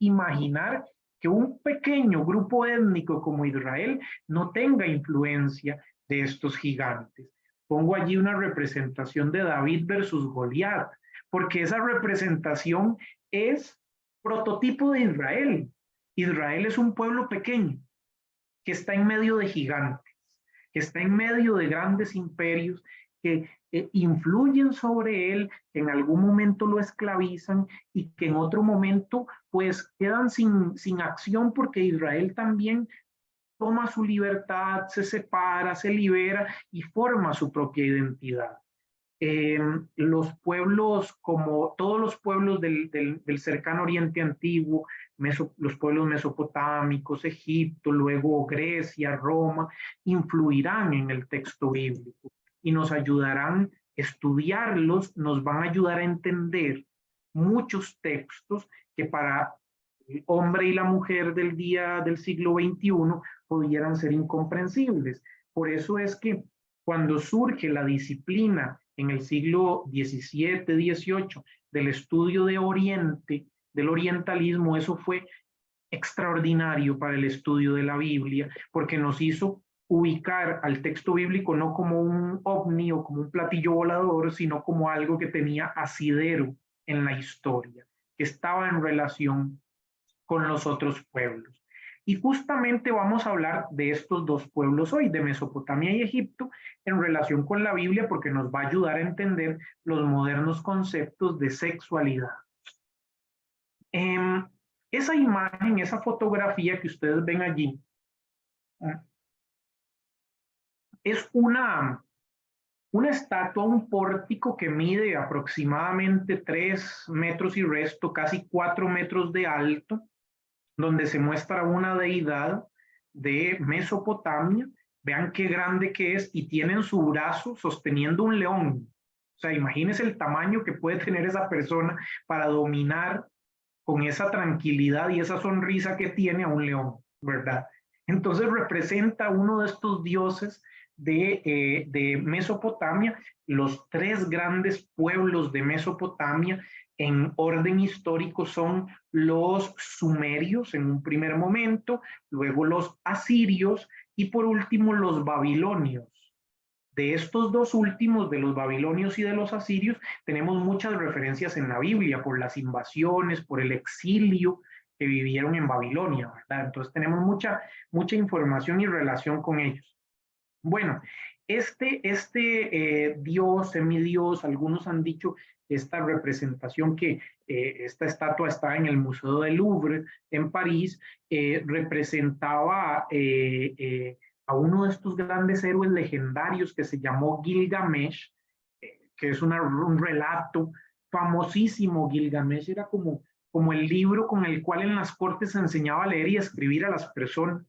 imaginar que un pequeño grupo étnico como Israel no tenga influencia de estos gigantes. Pongo allí una representación de David versus Goliat, porque esa representación es prototipo de Israel. Israel es un pueblo pequeño que está en medio de gigantes, que está en medio de grandes imperios que influyen sobre él, que en algún momento lo esclavizan y que en otro momento pues quedan sin acción porque Israel también toma su libertad, se separa, se libera y forma su propia identidad. Los pueblos, como todos los pueblos del cercano Oriente Antiguo, los pueblos mesopotámicos, Egipto, luego Grecia, Roma, influirán en el texto bíblico y nos ayudarán a estudiarlos, nos van a ayudar a entender muchos textos que para el hombre y la mujer del día del siglo XXI pudieran ser incomprensibles. Por eso es que cuando surge la disciplina en el siglo XVII, XVIII, del estudio de Oriente, del orientalismo, eso fue extraordinario para el estudio de la Biblia, porque nos hizo ubicar al texto bíblico no como un ovni o como un platillo volador, sino como algo que tenía asidero en la historia, que estaba en relación con los otros pueblos. Y justamente vamos a hablar de estos dos pueblos hoy, de Mesopotamia y Egipto, en relación con la Biblia, porque nos va a ayudar a entender los modernos conceptos de sexualidad. Esa imagen, esa fotografía que ustedes ven allí, es una estatua, un pórtico que mide aproximadamente 3 metros y resto, casi 4 metros de alto, donde se muestra una deidad de Mesopotamia. Vean qué grande que es y tiene en su brazo sosteniendo un león. O sea, imagínense el tamaño que puede tener esa persona para dominar con esa tranquilidad y esa sonrisa que tiene a un león, ¿verdad? Entonces representa uno de estos dioses de Mesopotamia, los 3 grandes pueblos de Mesopotamia en orden histórico son los sumerios en un primer momento, luego los asirios y por último los babilonios. De estos dos últimos, de los babilonios y de los asirios, tenemos muchas referencias en la Biblia por las invasiones, por el exilio que vivieron en Babilonia, ¿verdad? Entonces tenemos mucha información y relación con ellos. Bueno, dios, semidios, algunos han dicho esta representación que esta estatua está en el Museo del Louvre en París, representaba a uno de estos grandes héroes legendarios que se llamó Gilgamesh, que es un relato famosísimo. Gilgamesh era como el libro con el cual en las cortes se enseñaba a leer y a escribir a las personas.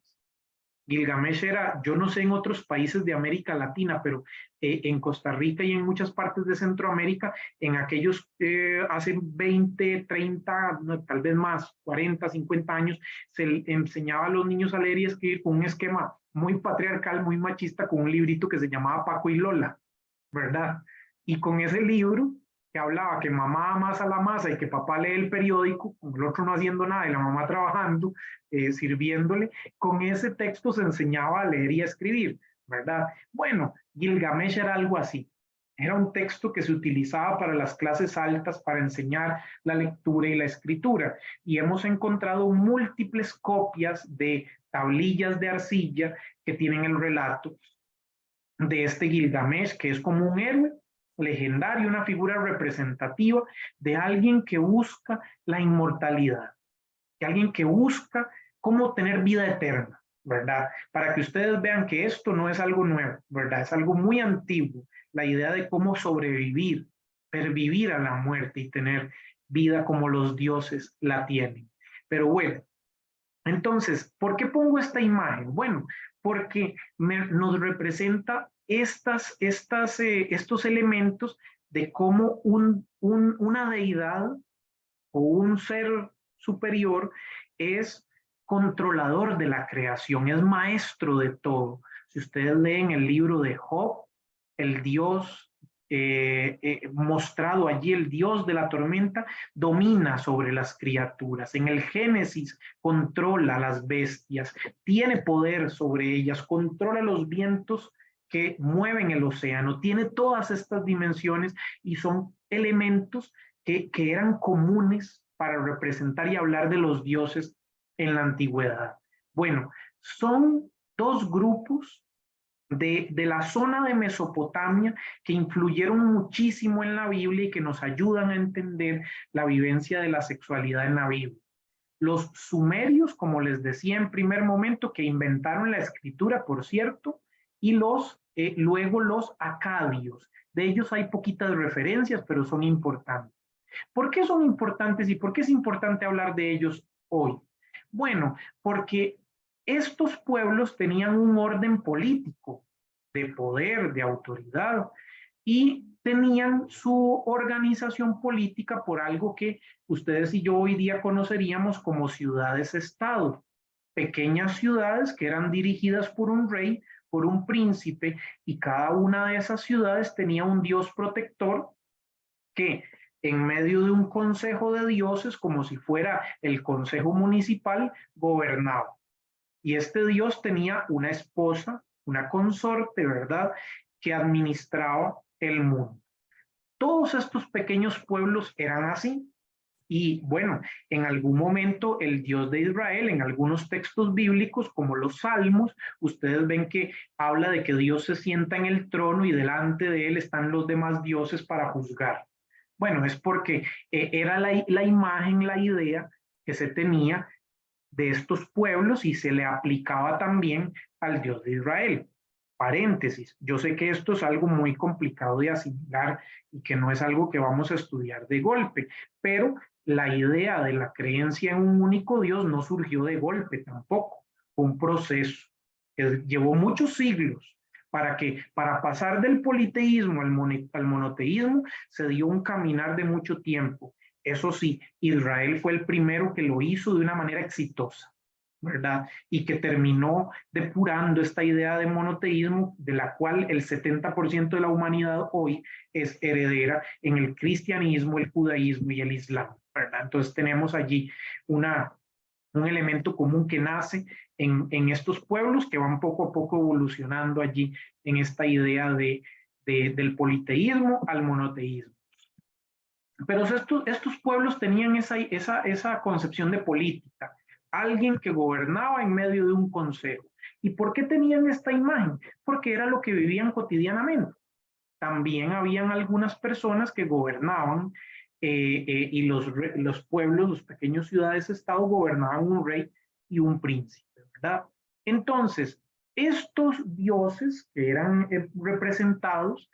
Gilgamesh era, yo no sé en otros países de América Latina, pero en Costa Rica y en muchas partes de Centroamérica, en aquellos hace 20, 30, no, tal vez más, 40, 50 años, se enseñaba a los niños a leer y escribir con un esquema muy patriarcal, muy machista, con un librito que se llamaba Paco y Lola, ¿verdad? Y con ese libro que hablaba que mamá amasa la masa y que papá lee el periódico, con el otro no haciendo nada y la mamá trabajando, sirviéndole, con ese texto se enseñaba a leer y a escribir, ¿verdad? Bueno, Gilgamesh era algo así. Era un texto que se utilizaba para las clases altas para enseñar la lectura y la escritura. Y hemos encontrado múltiples copias de tablillas de arcilla que tienen el relato de este Gilgamesh, que es como un héroe legendario, una figura representativa de alguien que busca la inmortalidad, de alguien que busca cómo tener vida eterna, ¿verdad? Para que ustedes vean que esto no es algo nuevo, ¿verdad? Es algo muy antiguo, la idea de cómo sobrevivir, pervivir a la muerte y tener vida como los dioses la tienen. Pero bueno, entonces, ¿por qué pongo esta imagen? Bueno, porque nos representa estos elementos de cómo una deidad o un ser superior es controlador de la creación, es maestro de todo. Si ustedes leen el libro de Job, el Dios mostrado allí, el Dios de la tormenta, domina sobre las criaturas. En el Génesis controla las bestias, tiene poder sobre ellas, controla los vientos que mueven el océano, tiene todas estas dimensiones y son elementos que eran comunes para representar y hablar de los dioses en la antigüedad? Bueno, son dos grupos de la zona de Mesopotamia que influyeron muchísimo en la Biblia y que nos ayudan a entender la vivencia de la sexualidad en la Biblia. Los sumerios, como les decía en primer momento, que inventaron la escritura, por cierto, y luego los acadios. De ellos hay poquitas referencias, pero son importantes. ¿Por qué son importantes y por qué es importante hablar de ellos hoy? Bueno, porque estos pueblos tenían un orden político, de poder, de autoridad, y tenían su organización política por algo que ustedes y yo hoy día conoceríamos como ciudades-estado, pequeñas ciudades que eran dirigidas por un rey, por un príncipe, y cada una de esas ciudades tenía un dios protector que en medio de un consejo de dioses, como si fuera el consejo municipal, gobernaba. Y este dios tenía una esposa, una consorte, ¿verdad?, que administraba el mundo. Todos estos pequeños pueblos eran así. Y bueno, en algún momento el Dios de Israel, en algunos textos bíblicos como los Salmos, ustedes ven que habla de que Dios se sienta en el trono y delante de él están los demás dioses para juzgar. Bueno, es porque era la imagen, la idea que se tenía de estos pueblos y se le aplicaba también al Dios de Israel. Paréntesis, yo sé que esto es algo muy complicado de asimilar y que no es algo que vamos a estudiar de golpe, pero la idea de la creencia en un único Dios no surgió de golpe tampoco, fue un proceso que llevó muchos siglos para pasar del politeísmo al monoteísmo se dio un caminar de mucho tiempo. Eso sí, Israel fue el primero que lo hizo de una manera exitosa, ¿verdad? Y que terminó depurando esta idea de monoteísmo, de la cual el 70% de la humanidad hoy es heredera en el cristianismo, el judaísmo y el islam, ¿verdad? Entonces tenemos allí un elemento común que nace en estos pueblos que van poco a poco evolucionando allí en esta idea del politeísmo al monoteísmo. Pero estos pueblos tenían esa concepción de política, alguien que gobernaba en medio de un consejo. ¿Y por qué tenían esta imagen? Porque era lo que vivían cotidianamente. También habían algunas personas que gobernaban y los pueblos, los pequeños ciudades-estado gobernaban un rey y un príncipe, ¿verdad? Entonces, estos dioses que eran representados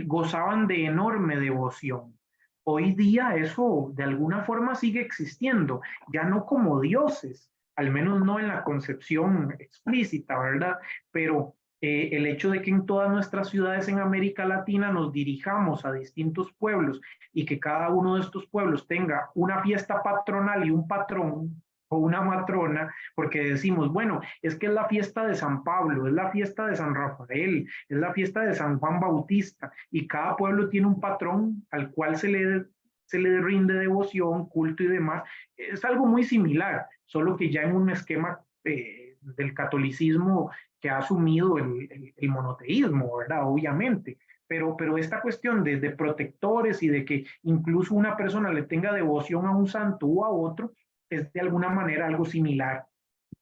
gozaban de enorme devoción. Hoy día eso de alguna forma sigue existiendo, ya no como dioses, al menos no en la concepción explícita, ¿verdad? Pero el hecho de que en todas nuestras ciudades en América Latina nos dirijamos a distintos pueblos y que cada uno de estos pueblos tenga una fiesta patronal y un patrón o una matrona, porque decimos, bueno, es que es la fiesta de San Pablo, es la fiesta de San Rafael, es la fiesta de San Juan Bautista, y cada pueblo tiene un patrón al cual se le rinde devoción, culto y demás. Es algo muy similar, solo que ya en un esquema del catolicismo que ha asumido el monoteísmo, ¿verdad? Obviamente. Pero esta cuestión de protectores y de que incluso una persona le tenga devoción a un santo o a otro, es de alguna manera algo similar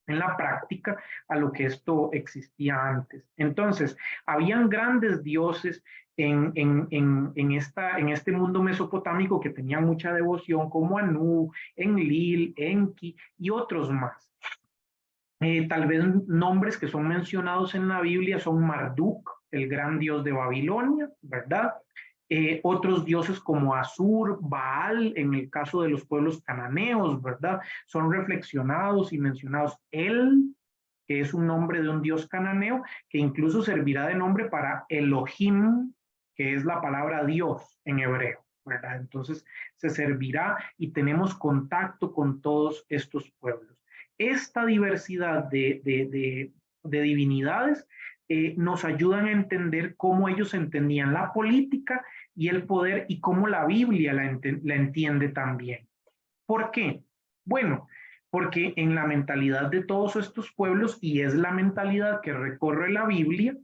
en la práctica a lo que esto existía antes. Entonces, habían grandes dioses en este mundo mesopotámico que tenían mucha devoción, como Anu, Enlil, Enki y otros más. Tal vez nombres que son mencionados en la Biblia son Marduk, el gran dios de Babilonia, ¿verdad? Otros dioses como Asur, Baal, en el caso de los pueblos cananeos, ¿verdad? Son reflexionados y mencionados. El, que es un nombre de un dios cananeo, que incluso servirá de nombre para Elohim, que es la palabra Dios en hebreo, ¿verdad? Entonces se servirá y tenemos contacto con todos estos pueblos. Esta diversidad de divinidades nos ayudan a entender cómo ellos entendían la política y el poder y cómo la Biblia la entiende también. ¿Por qué? Bueno, porque en la mentalidad de todos estos pueblos, y es la mentalidad que recorre la Biblia,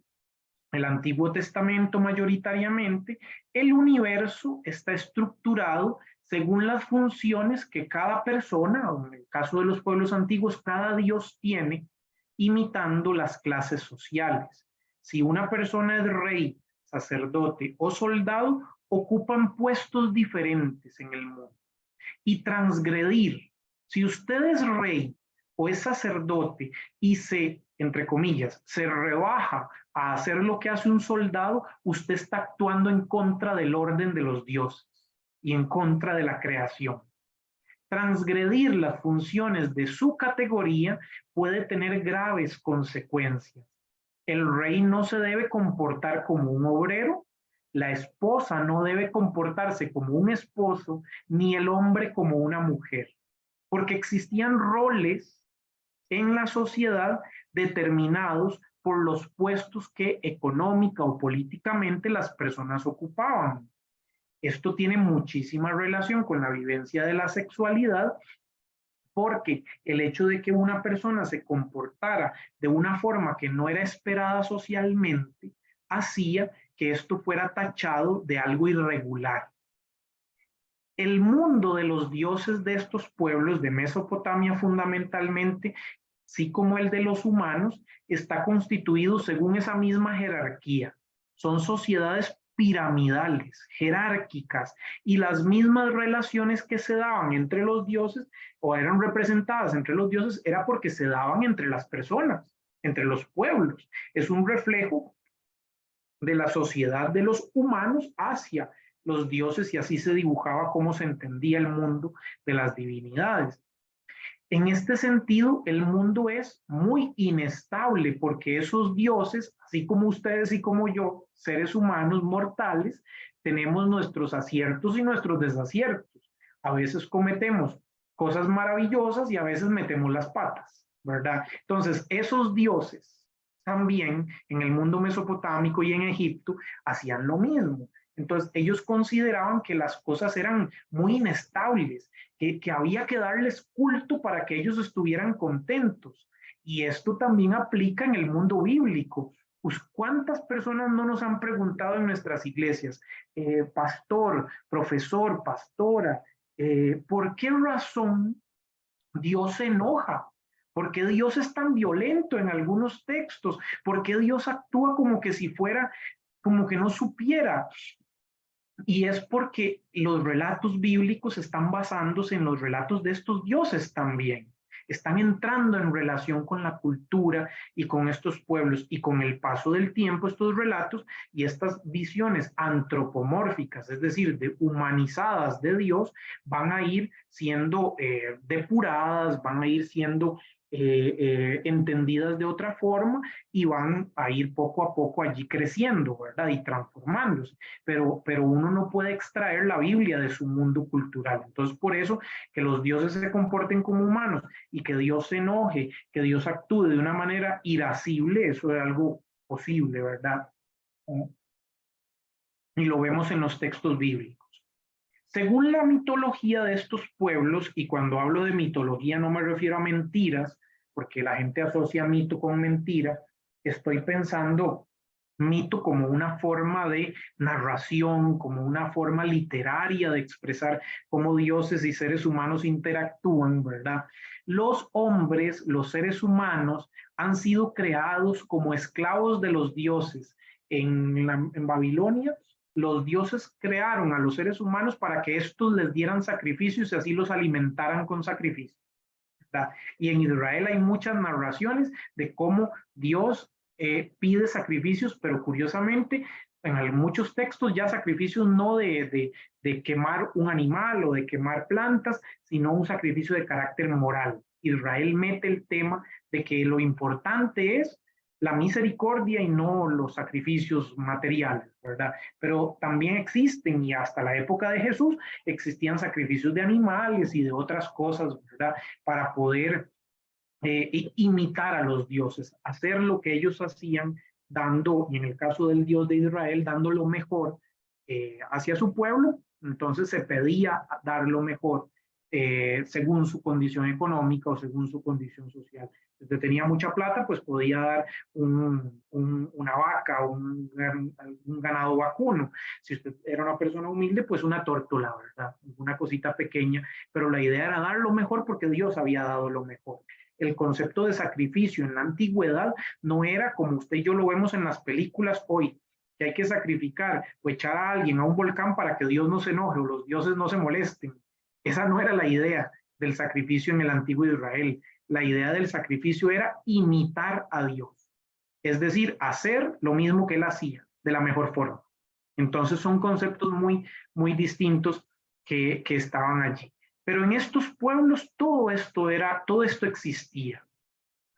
el Antiguo Testamento mayoritariamente, el universo está estructurado según las funciones que cada persona, o en el caso de los pueblos antiguos, cada dios tiene, imitando las clases sociales. Si una persona es rey, sacerdote o soldado, ocupan puestos diferentes en el mundo. Y transgredir, si usted es rey o es sacerdote y se, entre comillas, se rebaja a hacer lo que hace un soldado, usted está actuando en contra del orden de los dioses y en contra de la creación. Transgredir las funciones de su categoría puede tener graves consecuencias. El rey no se debe comportar como un obrero, la esposa no debe comportarse como un esposo, ni el hombre como una mujer, porque existían roles en la sociedad determinados por los puestos que económica o políticamente las personas ocupaban. Esto tiene muchísima relación con la vivencia de la sexualidad, porque el hecho de que una persona se comportara de una forma que no era esperada socialmente hacía que esto fuera tachado de algo irregular. El mundo de los dioses de estos pueblos de Mesopotamia fundamentalmente, así como el de los humanos, está constituido según esa misma jerarquía. Son sociedades piramidales, jerárquicas, y las mismas relaciones que se daban entre los dioses o eran representadas entre los dioses era porque se daban entre las personas, entre los pueblos. Es un reflejo de la sociedad de los humanos hacia los dioses y así se dibujaba cómo se entendía el mundo de las divinidades. En este sentido, el mundo es muy inestable porque esos dioses, así como ustedes y como yo, seres humanos mortales, tenemos nuestros aciertos y nuestros desaciertos. A veces cometemos cosas maravillosas y a veces metemos las patas, ¿verdad? Entonces, esos dioses también en el mundo mesopotámico y en Egipto hacían lo mismo. Entonces, ellos consideraban que las cosas eran muy inestables, que había que darles culto para que ellos estuvieran contentos. Y esto también aplica en el mundo bíblico. Pues, ¿cuántas personas no nos han preguntado en nuestras iglesias, pastor, profesor, pastora, por qué razón Dios se enoja? ¿Por qué Dios es tan violento en algunos textos? ¿Por qué Dios actúa como que si fuera, como que no supiera? Y es porque los relatos bíblicos están basándose en los relatos de estos dioses también. Están entrando en relación con la cultura y con estos pueblos, y con el paso del tiempo estos relatos y estas visiones antropomórficas, es decir, de humanizadas de Dios, van a ir siendo depuradas, van a ir siendo entendidas de otra forma y van a ir poco a poco allí creciendo, ¿verdad? Y transformándose. Pero uno no puede extraer la Biblia de su mundo cultural. Entonces, por eso que los dioses se comporten como humanos y que Dios se enoje, que Dios actúe de una manera irascible, eso es algo posible, ¿verdad? Y lo vemos en los textos bíblicos. Según la mitología de estos pueblos, y cuando hablo de mitología no me refiero a mentiras, porque la gente asocia mito con mentira, estoy pensando mito como una forma de narración, como una forma literaria de expresar cómo dioses y seres humanos interactúan, ¿verdad? Los hombres, los seres humanos, han sido creados como esclavos de los dioses. En Babilonia, los dioses crearon a los seres humanos para que estos les dieran sacrificios y así los alimentaran con sacrificios, ¿verdad? Y en Israel hay muchas narraciones de cómo Dios pide sacrificios, pero curiosamente en muchos textos ya sacrificios no de quemar un animal o de quemar plantas, sino un sacrificio de carácter moral. Israel mete el tema de que lo importante es la misericordia y no los sacrificios materiales, ¿verdad? Pero también existen, y hasta la época de Jesús, existían sacrificios de animales y de otras cosas, ¿verdad? Para poder imitar a los dioses, hacer lo que ellos hacían, dando, y en el caso del Dios de Israel, dando lo mejor hacia su pueblo. Entonces se pedía dar lo mejor según su condición económica o según su condición social. Si usted tenía mucha plata, pues podía dar una vaca o un ganado vacuno. Si usted era una persona humilde, pues una tórtola, ¿verdad? Una cosita pequeña, pero la idea era dar lo mejor porque Dios había dado lo mejor. El concepto de sacrificio en la antigüedad no era como usted y yo lo vemos en las películas hoy, que hay que sacrificar o echar a alguien a un volcán para que Dios no se enoje o los dioses no se molesten. Esa no era la idea del sacrificio en el antiguo Israel. La idea del sacrificio era imitar a Dios, es decir, hacer lo mismo que él hacía de la mejor forma. Entonces son conceptos muy distintos que estaban allí. Pero en estos pueblos todo esto existía.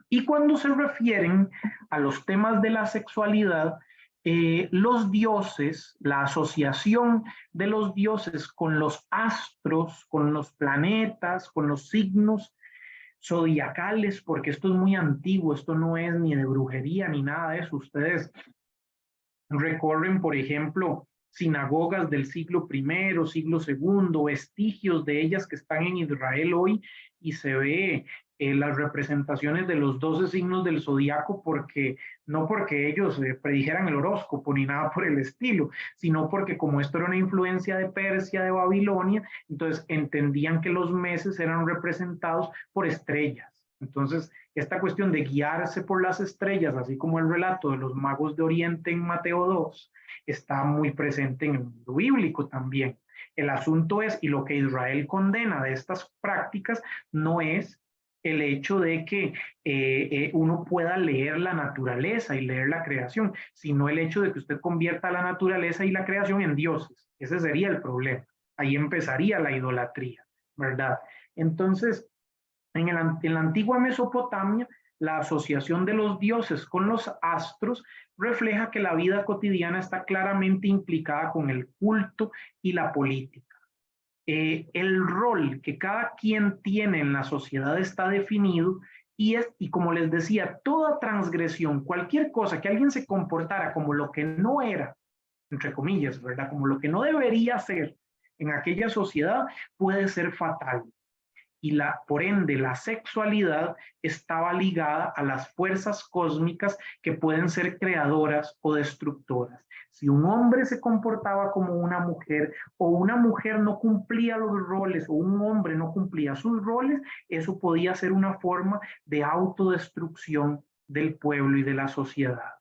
Y cuando se refieren a los temas de la sexualidad, los dioses, la asociación de los dioses con los astros, con los planetas, con los signos zodiacales, porque esto es muy antiguo, esto no es ni de brujería ni nada de eso. Ustedes recorren, por ejemplo, sinagogas del siglo I, siglo II, vestigios de ellas que están en Israel hoy, y se ve las representaciones de los 12 signos del zodiaco, no porque ellos predijeran el horóscopo ni nada por el estilo, sino porque como esto era una influencia de Persia, de Babilonia, entonces entendían que los meses eran representados por estrellas. Entonces, esta cuestión de guiarse por las estrellas, así como el relato de los magos de Oriente en Mateo 2, está muy presente en el mundo bíblico también. El asunto es, y lo que Israel condena de estas prácticas, no es el hecho de que uno pueda leer la naturaleza y leer la creación, sino el hecho de que usted convierta la naturaleza y la creación en dioses. Ese sería el problema. Ahí empezaría la idolatría, ¿verdad? Entonces, en la antigua Mesopotamia, la asociación de los dioses con los astros refleja que la vida cotidiana está claramente implicada con el culto y la política. El rol que cada quien tiene en la sociedad está definido y como les decía, toda transgresión, cualquier cosa que alguien se comportara como lo que no era, entre comillas, ¿verdad? Como lo que no debería ser en aquella sociedad, puede ser fatal. Y por ende la sexualidad estaba ligada a las fuerzas cósmicas que pueden ser creadoras o destructoras. Si un hombre se comportaba como una mujer o una mujer no cumplía los roles o un hombre no cumplía sus roles, eso podía ser una forma de autodestrucción del pueblo y de la sociedad.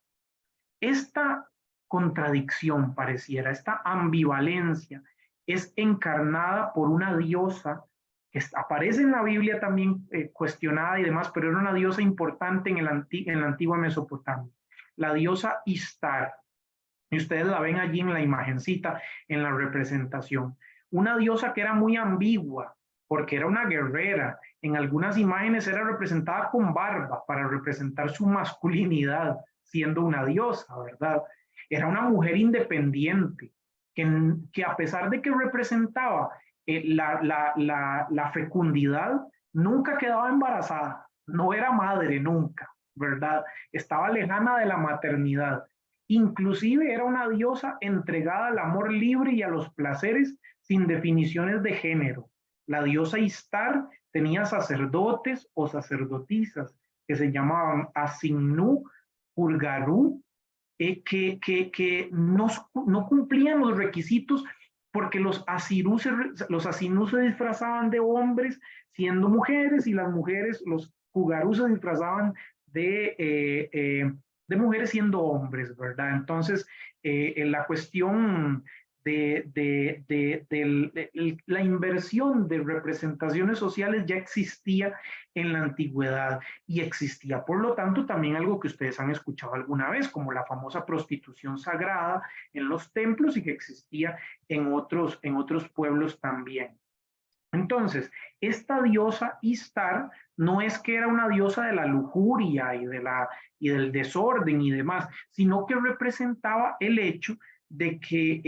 Esta contradicción pareciera, esta ambivalencia es encarnada por una diosa que aparece en la Biblia también cuestionada y demás, pero era una diosa importante en la antigua Mesopotamia, la diosa Istar. Y ustedes la ven allí en la imagencita, en la representación. Una diosa que era muy ambigua, porque era una guerrera. En algunas imágenes era representada con barba para representar su masculinidad, siendo una diosa, ¿verdad? Era una mujer independiente, que a pesar de que representaba la fecundidad, nunca quedaba embarazada, no era madre nunca, ¿verdad? Estaba lejana de la maternidad. Inclusive era una diosa entregada al amor libre y a los placeres sin definiciones de género. La diosa Istar tenía sacerdotes o sacerdotisas que se llamaban Asinú, Urgarú, que no cumplían los requisitos porque los asinú se disfrazaban de hombres siendo mujeres y las mujeres, los Ugarú se disfrazaban de mujeres siendo hombres, ¿verdad? Entonces, la cuestión la inversión de representaciones sociales ya existía en la antigüedad y existía, por lo tanto, también algo que ustedes han escuchado alguna vez, como la famosa prostitución sagrada en los templos y que existía en otros pueblos también. Entonces, esta diosa Istar no es que era una diosa de la lujuria y del desorden y demás, sino que representaba el hecho de que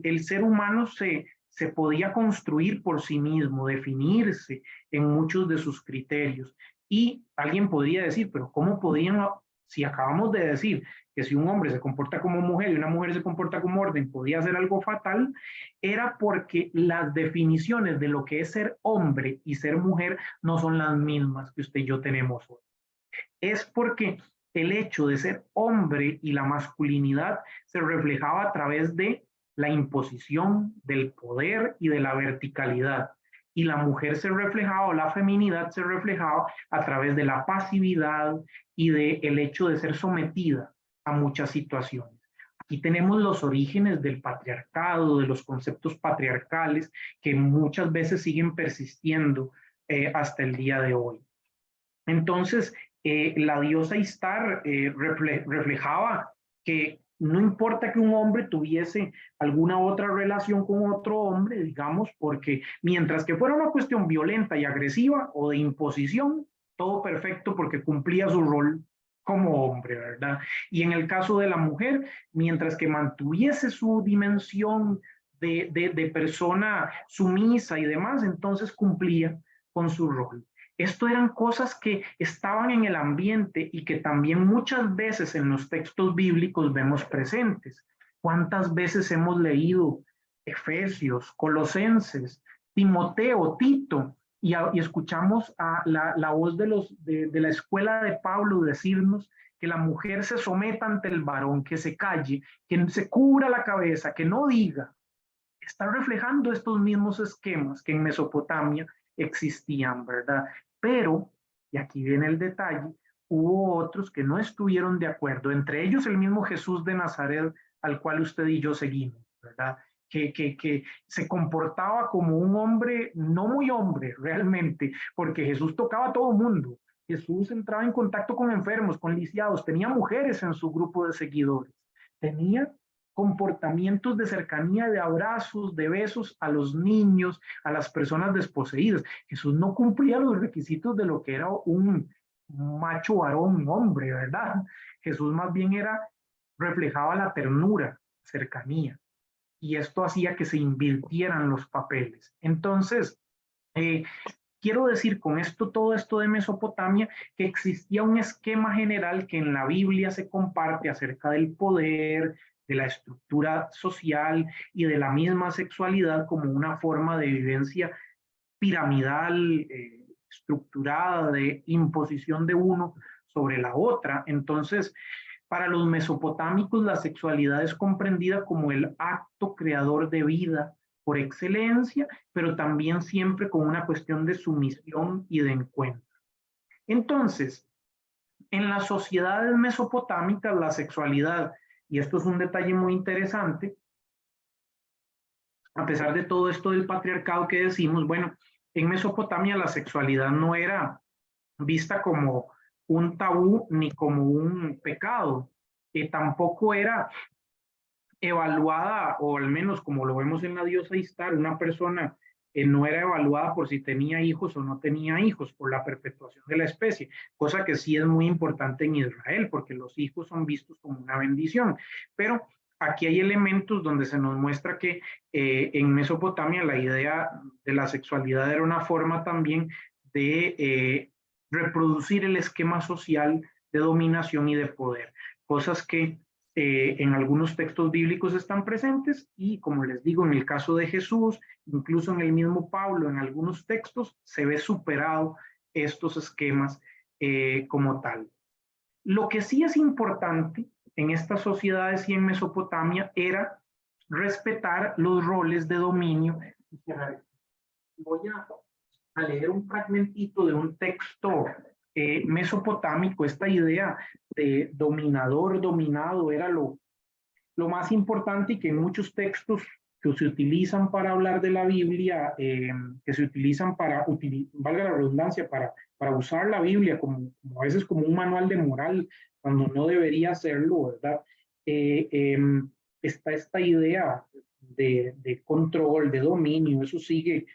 el ser humano se podía construir por sí mismo, definirse en muchos de sus criterios. Y alguien podría decir, pero ¿cómo podían Si acabamos de decir que si un hombre se comporta como mujer y una mujer se comporta como orden podía ser algo fatal, era porque las definiciones de lo que es ser hombre y ser mujer no son las mismas que usted y yo tenemos hoy. Es porque el hecho de ser hombre y la masculinidad se reflejaba a través de la imposición del poder y de la verticalidad. Y la mujer se reflejaba, o la feminidad se reflejaba a través de la pasividad y del hecho de ser sometida a muchas situaciones. Aquí tenemos los orígenes del patriarcado, de los conceptos patriarcales que muchas veces siguen persistiendo hasta el día de hoy. Entonces, la diosa Istar reflejaba que no importa que un hombre tuviese alguna otra relación con otro hombre, digamos, porque mientras que fuera una cuestión violenta y agresiva o de imposición, todo perfecto porque cumplía su rol como hombre, ¿verdad? Y en el caso de la mujer, mientras que mantuviese su dimensión de persona sumisa y demás, entonces cumplía con su rol. Esto eran cosas que estaban en el ambiente y que también muchas veces en los textos bíblicos vemos presentes. ¿Cuántas veces hemos leído Efesios, Colosenses, Timoteo, Tito, y escuchamos a la voz de la escuela de Pablo decirnos que la mujer se someta ante el varón, que se calle, que se cubra la cabeza, que no diga? Está reflejando estos mismos esquemas que en Mesopotamia existían, ¿verdad? Pero, y aquí viene el detalle, hubo otros que no estuvieron de acuerdo, entre ellos el mismo Jesús de Nazaret, al cual usted y yo seguimos, ¿verdad? Que se comportaba como un hombre, no muy hombre realmente, porque Jesús tocaba a todo mundo. Jesús entraba en contacto con enfermos, con lisiados, tenía mujeres en su grupo de seguidores, tenía comportamientos de cercanía, de abrazos, de besos a los niños, a las personas desposeídas. Jesús no cumplía los requisitos de lo que era un macho varón, un hombre, ¿verdad? Jesús más bien reflejaba la ternura, cercanía, y esto hacía que se invirtieran los papeles. Entonces, quiero decir con esto, todo esto de Mesopotamia, que existía un esquema general que en la Biblia se comparte acerca del poder, de la estructura social y de la misma sexualidad como una forma de vivencia piramidal, estructurada, de imposición de uno sobre la otra. Entonces, para los mesopotámicos, la sexualidad es comprendida como el acto creador de vida por excelencia, pero también siempre con una cuestión de sumisión y de encuentro. Entonces, en las sociedades mesopotámicas, la sexualidad, y esto es un detalle muy interesante, a pesar de todo esto del patriarcado que decimos, bueno, en Mesopotamia la sexualidad no era vista como un tabú ni como un pecado, tampoco era evaluada, o al menos como lo vemos en la diosa Istar, una persona no era evaluada por si tenía hijos o no tenía hijos, por la perpetuación de la especie, cosa que sí es muy importante en Israel, porque los hijos son vistos como una bendición. Pero aquí hay elementos donde se nos muestra que en Mesopotamia la idea de la sexualidad era una forma también de reproducir el esquema social de dominación y de poder, cosas que en algunos textos bíblicos están presentes y, como les digo, en el caso de Jesús, incluso en el mismo Pablo, en algunos textos se ve superado estos esquemas como tal. Lo que sí es importante en estas sociedades y en Mesopotamia era respetar los roles de dominio. Voy a leer un fragmentito de un texto mesopotámico. Esta idea de dominador, dominado era lo más importante, y que en muchos textos que se utilizan para hablar de la Biblia, que se utilizan para, valga la redundancia, para usar la Biblia como a veces como un manual de moral, cuando no debería serlo, ¿verdad? Está esta idea de control, de dominio, eso sigue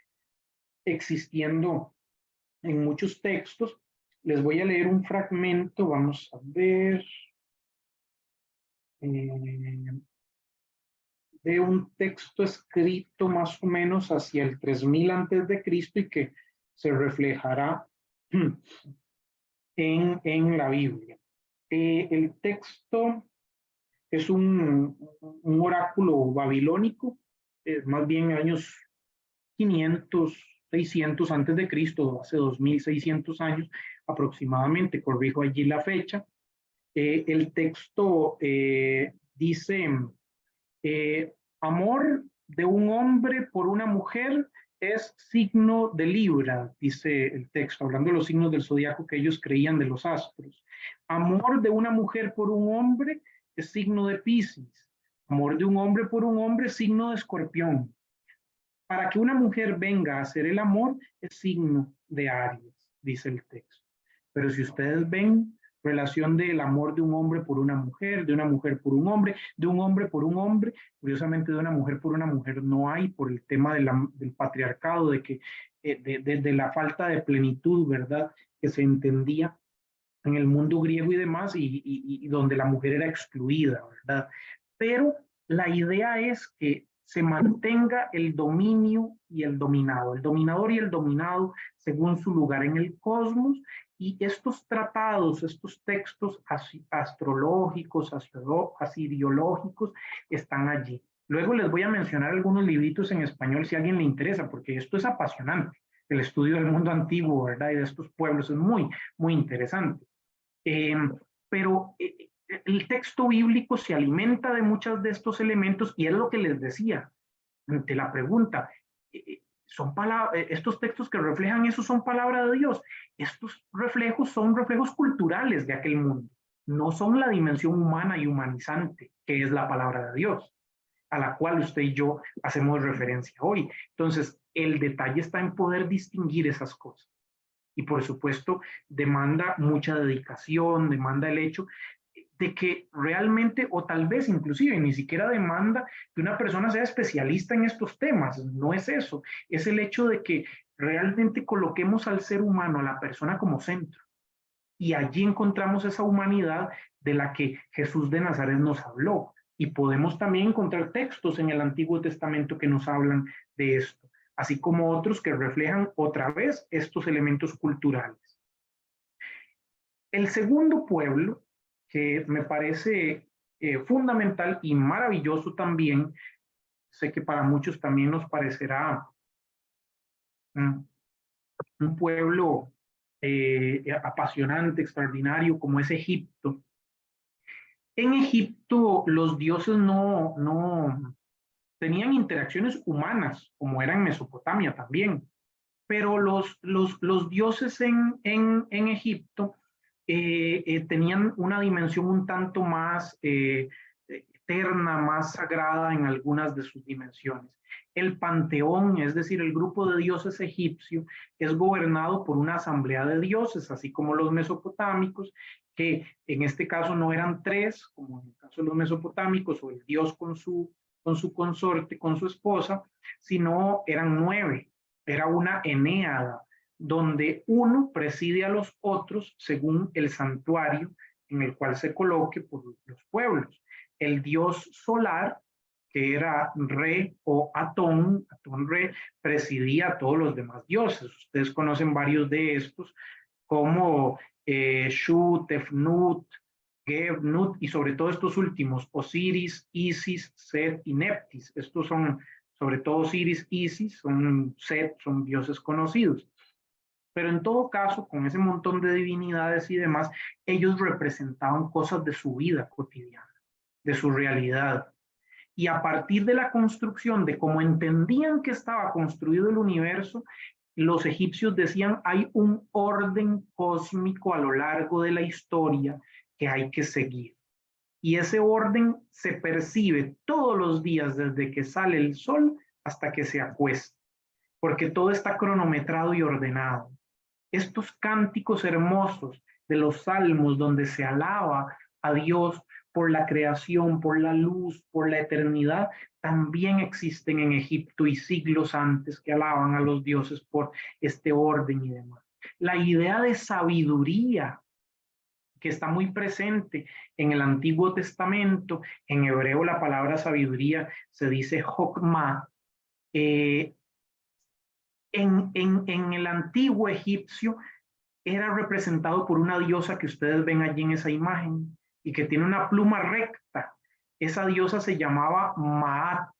existiendo en muchos textos. Les voy a leer un fragmento, vamos a ver, de un texto escrito más o menos hacia el 3000 antes de Cristo y que se reflejará en la Biblia. El texto es un oráculo babilónico, más bien años 500, 600 antes de Cristo, hace 2600 años aproximadamente, corrijo allí la fecha. El texto dice, amor de un hombre por una mujer es signo de Libra, dice el texto, hablando de los signos del zodiaco que ellos creían de los astros. Amor de una mujer por un hombre es signo de Piscis. Amor de un hombre por un hombre es signo de Escorpión. Para que una mujer venga a hacer el amor es signo de Aries, dice el texto. Pero si ustedes ven relación del amor de un hombre por una mujer, de una mujer por un hombre, de un hombre por un hombre, curiosamente de una mujer por una mujer no hay por el tema del patriarcado, de que de la falta de plenitud, ¿verdad? Que se entendía en el mundo griego y demás, y donde la mujer era excluida, ¿verdad? Pero la idea es que se mantenga el dominio y el dominado, el dominador y el dominado según su lugar en el cosmos, y estos tratados, estos textos astrológicos, asiriológicos, están allí. Luego les voy a mencionar algunos libritos en español si a alguien le interesa, porque esto es apasionante. El estudio del mundo antiguo, ¿verdad? Y de estos pueblos es muy, muy interesante. Pero el texto bíblico se alimenta de muchos de estos elementos y es lo que les decía ante la pregunta. Estos textos que reflejan eso son palabra de Dios. Estos reflejos son reflejos culturales de aquel mundo. No son la dimensión humana y humanizante que es la palabra de Dios, a la cual usted y yo hacemos referencia hoy. Entonces, el detalle está en poder distinguir esas cosas. Y por supuesto, demanda mucha dedicación, demanda el hecho de que realmente, o tal vez inclusive ni siquiera demanda que una persona sea especialista en estos temas, no es eso, es el hecho de que realmente coloquemos al ser humano, a la persona como centro. Y allí encontramos esa humanidad de la que Jesús de Nazaret nos habló. Y podemos también encontrar textos en el Antiguo Testamento que nos hablan de esto, así como otros que reflejan otra vez estos elementos culturales. El segundo pueblo, que me parece fundamental y maravilloso también, sé que para muchos también nos parecerá un pueblo apasionante, extraordinario, como es Egipto. En Egipto los dioses no tenían interacciones humanas, como era en Mesopotamia también, pero los dioses en Egipto tenían una dimensión un tanto más eterna, más sagrada en algunas de sus dimensiones. El panteón, es decir, el grupo de dioses egipcio, es gobernado por una asamblea de dioses, así como los mesopotámicos, que en este caso no eran tres, como en el caso de los mesopotámicos, o el dios con su consorte, con su esposa, sino eran 9. Era una enéada, donde uno preside a los otros según el santuario en el cual se coloque por los pueblos. El dios solar, que era Re o Atón Re, presidía a todos los demás dioses. Ustedes conocen varios de estos, como Shu, Tefnut, Geb, Nut, y sobre todo estos últimos, Osiris, Isis, Set y Neptis. Estos son, sobre todo Osiris, Isis, Set, son dioses conocidos. Pero en todo caso, con ese montón de divinidades y demás, ellos representaban cosas de su vida cotidiana, de su realidad. Y a partir de la construcción, de cómo entendían que estaba construido el universo, los egipcios decían, hay un orden cósmico a lo largo de la historia que hay que seguir. Y ese orden se percibe todos los días desde que sale el sol hasta que se acuesta, porque todo está cronometrado y ordenado. Estos cánticos hermosos de los salmos donde se alaba a Dios por la creación, por la luz, por la eternidad, también existen en Egipto y siglos antes que alaban a los dioses por este orden y demás. La idea de sabiduría que está muy presente en el Antiguo Testamento, en hebreo la palabra sabiduría se dice Jokmah, en el antiguo egipcio era representado por una diosa que ustedes ven allí en esa imagen y que tiene una pluma recta. Esa diosa se llamaba Maat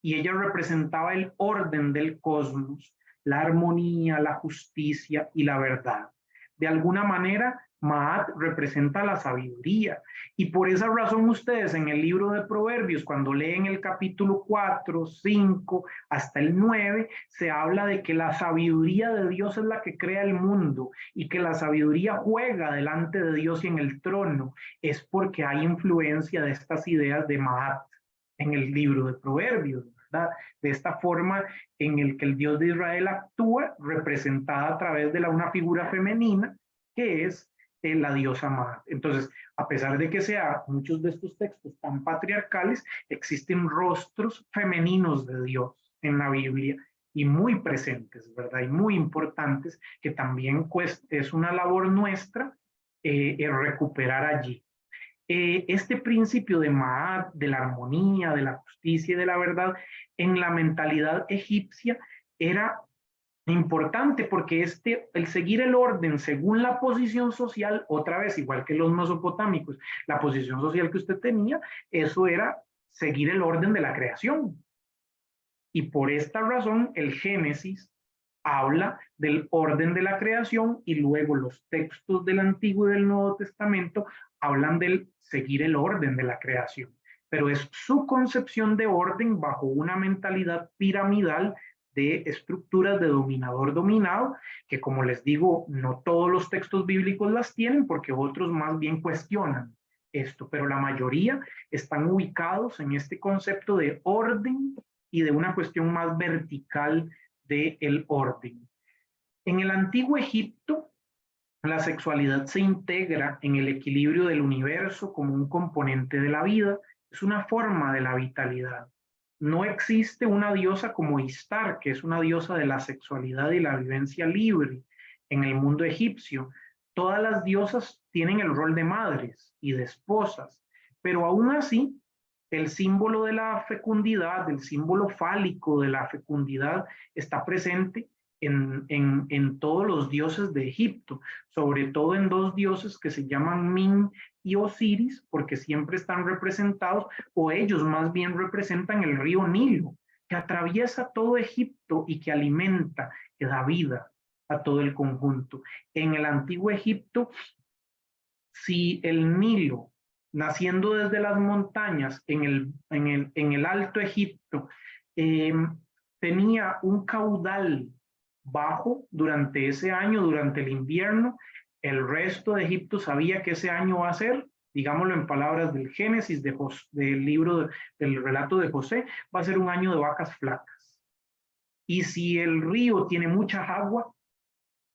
y ella representaba el orden del cosmos, la armonía, la justicia y la verdad. De alguna manera, Maat representa la sabiduría. Y por esa razón ustedes en el libro de Proverbios, cuando leen el capítulo 4, 5, hasta el 9, se habla de que la sabiduría de Dios es la que crea el mundo y que la sabiduría juega delante de Dios y en el trono. Es porque hay influencia de estas ideas de Maat en el libro de Proverbios, ¿verdad? De esta forma en el que el Dios de Israel actúa, representada a través de una figura femenina, que es la diosa Maat. Entonces, a pesar de que muchos de estos textos tan patriarcales, existen rostros femeninos de Dios en la Biblia y muy presentes, ¿verdad? Y muy importantes, que también pues, es una labor nuestra recuperar allí. Este principio de Maat, de la armonía, de la justicia y de la verdad, en la mentalidad egipcia era importante porque el seguir el orden según la posición social, otra vez, igual que los mesopotámicos, la posición social que usted tenía, eso era seguir el orden de la creación. Y por esta razón, el Génesis habla del orden de la creación y luego los textos del Antiguo y del Nuevo Testamento hablan del seguir el orden de la creación. Pero es su concepción de orden bajo una mentalidad piramidal de estructuras de dominador-dominado, que como les digo, no todos los textos bíblicos las tienen porque otros más bien cuestionan esto, pero la mayoría están ubicados en este concepto de orden y de una cuestión más vertical del orden. En el antiguo Egipto, la sexualidad se integra en el equilibrio del universo como un componente de la vida, es una forma de la vitalidad. No existe una diosa como Istar, que es una diosa de la sexualidad y la vivencia libre en el mundo egipcio. Todas las diosas tienen el rol de madres y de esposas, pero aún así, el símbolo de la fecundidad, el símbolo fálico de la fecundidad, está presente en todos los dioses de Egipto, sobre todo en dos dioses que se llaman Min y Osiris, porque siempre están representados, o ellos más bien representan el río Nilo, que atraviesa todo Egipto y que alimenta, que da vida a todo el conjunto. En el antiguo Egipto, si el Nilo, naciendo desde las montañas en el Alto Egipto, tenía un caudal bajo durante ese año, durante el invierno, el resto de Egipto sabía que ese año va a ser, digámoslo en palabras del Génesis, del libro, del relato de José, va a ser un año de vacas flacas. Y si el río tiene mucha agua,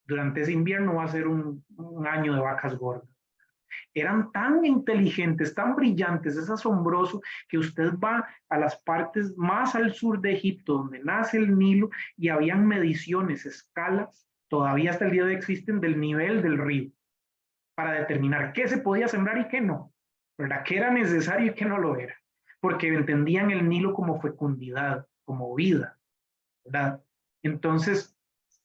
durante ese invierno va a ser un año de vacas gordas. Eran tan inteligentes, tan brillantes, es asombroso que usted va a las partes más al sur de Egipto, donde nace el Nilo, y habían mediciones, escalas, todavía hasta el día de hoy existen, del nivel del río, para determinar qué se podía sembrar y qué no, ¿verdad? Qué era necesario y qué no lo era, porque entendían el Nilo como fecundidad, como vida, ¿verdad? Entonces,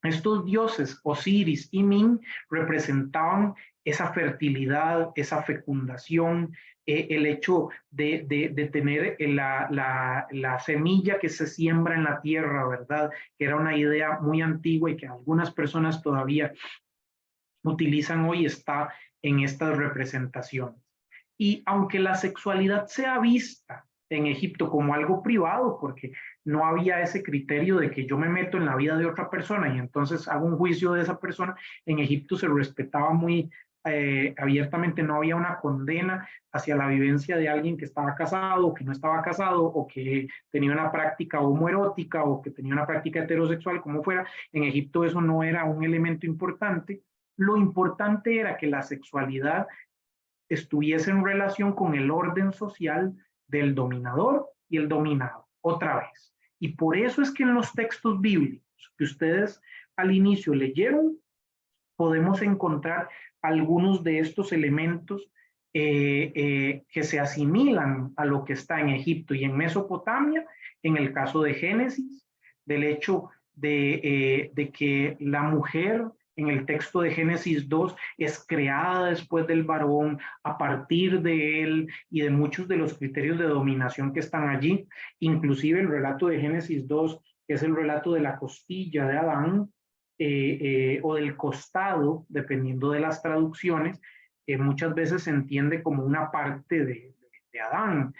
estos dioses, Osiris y Min, representaban esa fertilidad, esa fecundación, el hecho de tener la semilla que se siembra en la tierra, ¿verdad? Que era una idea muy antigua y que algunas personas todavía utilizan hoy, está en estas representaciones. Y aunque la sexualidad sea vista en Egipto como algo privado, porque no había ese criterio de que yo me meto en la vida de otra persona y entonces hago un juicio de esa persona, en Egipto se respetaba muy abiertamente, no había una condena hacia la vivencia de alguien que estaba casado o que no estaba casado o que tenía una práctica homoerótica o que tenía una práctica heterosexual, como fuera. En Egipto eso no era un elemento importante. Lo importante era que la sexualidad estuviese en relación con el orden social del dominador y el dominado, otra vez. Y por eso es que en los textos bíblicos que ustedes al inicio leyeron, podemos encontrar algunos de estos elementos que se asimilan a lo que está en Egipto y en Mesopotamia, en el caso de Génesis, del hecho de que la mujer en el texto de Génesis 2 es creada después del varón, a partir de él y de muchos de los criterios de dominación que están allí. Inclusive el relato de Génesis 2 es el relato de la costilla de Adán, o del costado, dependiendo de las traducciones, muchas veces se entiende como una parte de Adán.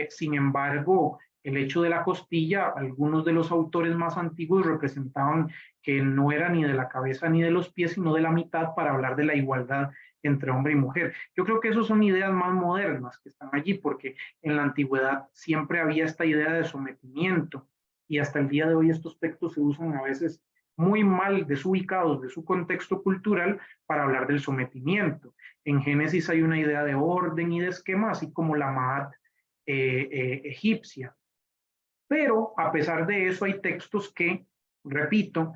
Sin embargo, el hecho de la costilla, algunos de los autores más antiguos representaban que no era ni de la cabeza ni de los pies, sino de la mitad, para hablar de la igualdad entre hombre y mujer. Yo creo que esas son ideas más modernas que están allí, porque en la antigüedad siempre había esta idea de sometimiento, y hasta el día de hoy estos textos se usan a veces muy mal desubicados de su contexto cultural para hablar del sometimiento. En Génesis hay una idea de orden y de esquema, así como la Maat egipcia. Pero a pesar de eso hay textos que, repito,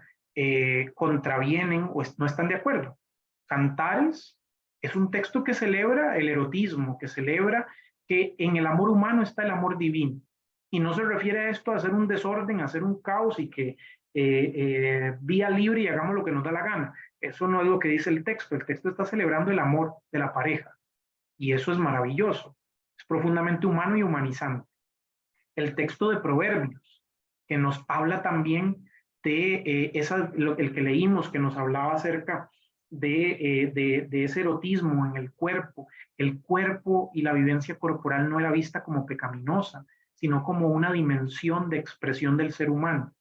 contravienen o no están de acuerdo. Cantares es un texto que celebra el erotismo, que celebra que en el amor humano está el amor divino. Y no se refiere a esto a hacer un desorden, a hacer un caos y que vía libre y hagamos lo que nos da la gana. Eso no es lo que dice el texto. El texto está celebrando el amor de la pareja. Y eso es maravilloso. Es profundamente humano y humanizante. El texto de Proverbios, que nos habla también de el que leímos, que nos hablaba acerca de ese erotismo en el cuerpo y la vivencia corporal no era vista como pecaminosa, sino como una dimensión de expresión del ser humano,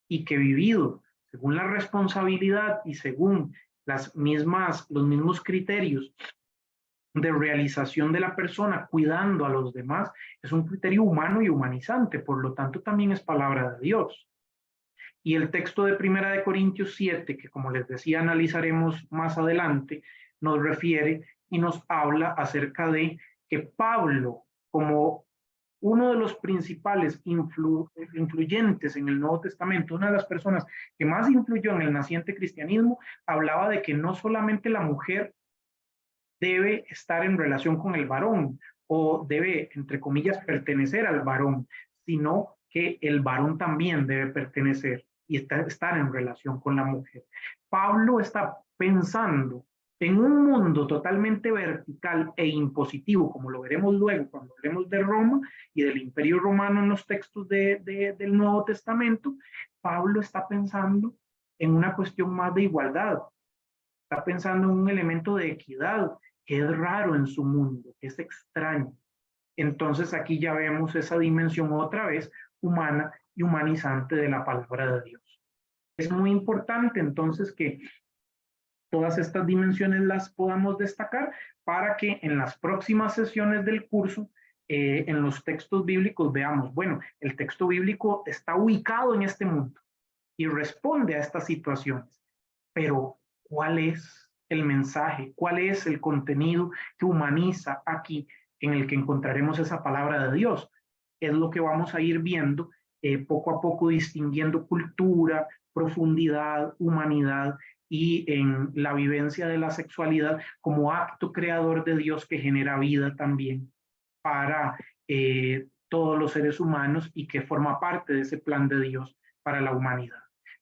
y que vivido según la responsabilidad y según los mismos criterios de realización de la persona, cuidando a los demás, es un criterio humano y humanizante, por lo tanto también es palabra de Dios. Y el texto de 1 Corintios 7, que como les decía analizaremos más adelante, nos refiere y nos habla acerca de que Pablo, como uno de los principales influyentes en el Nuevo Testamento, una de las personas que más influyó en el naciente cristianismo, hablaba de que no solamente la mujer debe estar en relación con el varón o debe, entre comillas, pertenecer al varón, sino que el varón también debe pertenecer y estar en relación con la mujer. Pablo está pensando en un mundo totalmente vertical e impositivo, como lo veremos luego cuando hablemos de Roma y del Imperio Romano en los textos del Nuevo Testamento. Pablo está pensando en una cuestión más de igualdad, está pensando en un elemento de equidad que es raro en su mundo, que es extraño. Entonces aquí ya vemos esa dimensión otra vez humana y humanizante de la palabra de Dios. Es muy importante entonces que todas estas dimensiones las podamos destacar para que en las próximas sesiones del curso, en los textos bíblicos, veamos, bueno, el texto bíblico está ubicado en este mundo y responde a estas situaciones, pero ¿cuál es el mensaje? ¿Cuál es el contenido que humaniza aquí en el que encontraremos esa palabra de Dios? Es lo que vamos a ir viendo poco a poco, distinguiendo cultura, profundidad, humanidad y en la vivencia de la sexualidad como acto creador de Dios que genera vida también para todos los seres humanos y que forma parte de ese plan de Dios para la humanidad.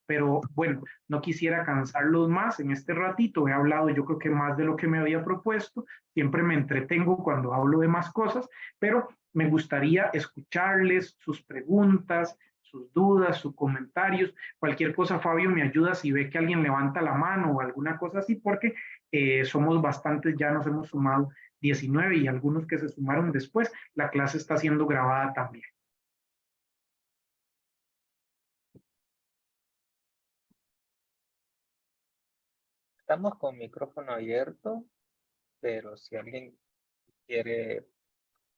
Pero bueno, no quisiera cansarlos más en este ratito. He hablado yo creo que más de lo que me había propuesto. Siempre me entretengo cuando hablo de más cosas, pero me gustaría escucharles sus preguntas, sus dudas, sus comentarios. Cualquier cosa, Fabio, me ayuda si ve que alguien levanta la mano o alguna cosa así, porque somos bastantes, ya nos hemos sumado 19 y algunos que se sumaron después. La clase está siendo grabada también. Estamos con micrófono abierto, pero si alguien quiere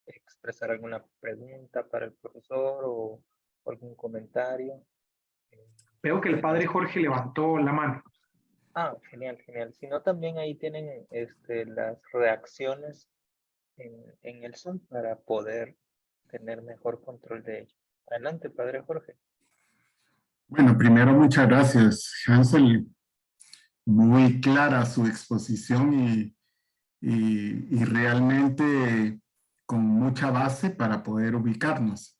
expresar alguna pregunta para el profesor o algún comentario. Veo que el padre Jorge levantó la mano. Ah, genial, genial. Si no, también ahí tienen las reacciones en el Zoom para poder tener mejor control de ello. Adelante, padre Jorge. Bueno, primero muchas gracias, Hansel. Muy clara su exposición y realmente con mucha base para poder ubicarnos.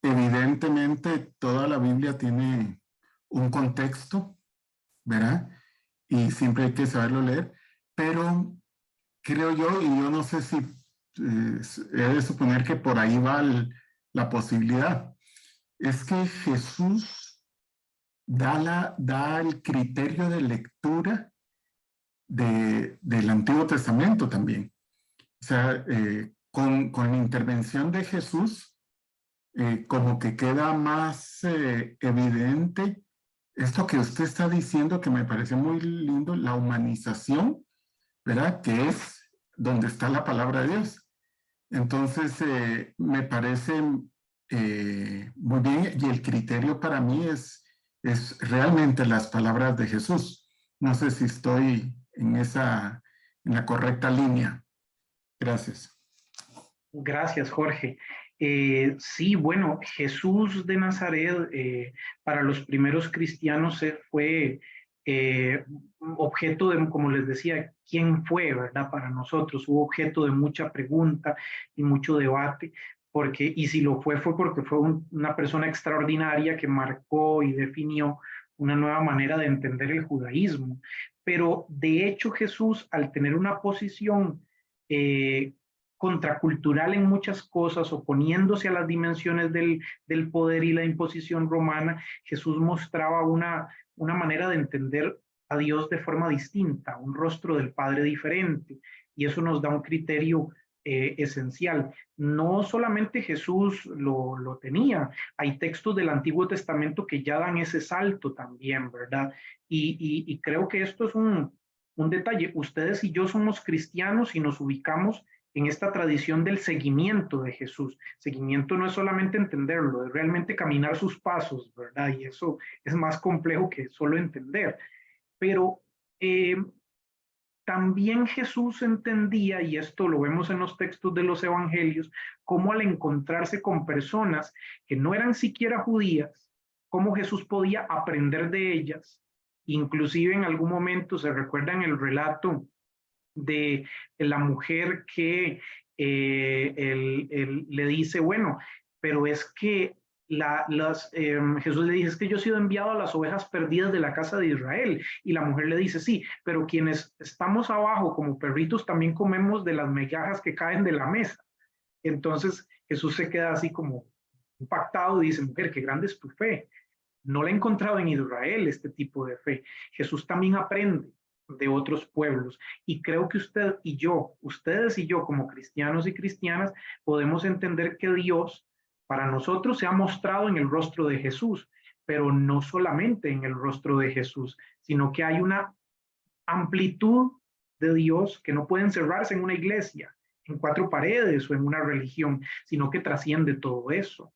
Evidentemente, toda la Biblia tiene un contexto ¿verdad? Y siempre hay que saberlo leer, pero creo yo, y yo no sé si he de suponer que por ahí va la posibilidad, es que Jesús da el criterio de lectura del Antiguo Testamento también. O sea, con la intervención de Jesús, como que queda más evidente esto que usted está diciendo, que me parece muy lindo, la humanización, ¿verdad? Que es donde está la palabra de Dios. Entonces, me parece muy bien, y el criterio para mí es realmente las palabras de Jesús. No sé si estoy en la correcta línea. Gracias. Gracias, Jorge. Sí, bueno, Jesús de Nazaret para los primeros cristianos fue objeto de, como les decía, ¿quién fue, verdad? Para nosotros hubo objeto de mucha pregunta y mucho debate, porque, y si lo fue porque fue una persona extraordinaria que marcó y definió una nueva manera de entender el judaísmo. Pero de hecho Jesús, al tener una posición contracultural en muchas cosas, oponiéndose a las dimensiones del poder y la imposición romana, Jesús mostraba una manera de entender a Dios de forma distinta, un rostro del Padre diferente, y eso nos da un criterio esencial. No solamente Jesús lo tenía, hay textos del Antiguo Testamento que ya dan ese salto también, ¿verdad? Y creo que esto es un detalle. Ustedes y yo somos cristianos y nos ubicamos en esta tradición del seguimiento de Jesús. Seguimiento no es solamente entenderlo, es realmente caminar sus pasos, ¿verdad? Y eso es más complejo que solo entender. Pero también Jesús entendía, y esto lo vemos en los textos de los evangelios, cómo al encontrarse con personas que no eran siquiera judías, cómo Jesús podía aprender de ellas. Inclusive en algún momento se recuerda en el relato de la mujer que le dice, bueno, pero es que Jesús le dice, es que yo he sido enviado a las ovejas perdidas de la casa de Israel. Y la mujer le dice, sí, pero quienes estamos abajo como perritos también comemos de las migajas que caen de la mesa. Entonces Jesús se queda así como impactado y dice, mujer, qué grande es tu fe. No la he encontrado en Israel este tipo de fe. Jesús también aprende de otros pueblos. Y creo que ustedes y yo como cristianos y cristianas, podemos entender que Dios para nosotros se ha mostrado en el rostro de Jesús, pero no solamente en el rostro de Jesús, sino que hay una amplitud de Dios que no puede encerrarse en una iglesia, en 4 paredes o en una religión, sino que trasciende todo eso.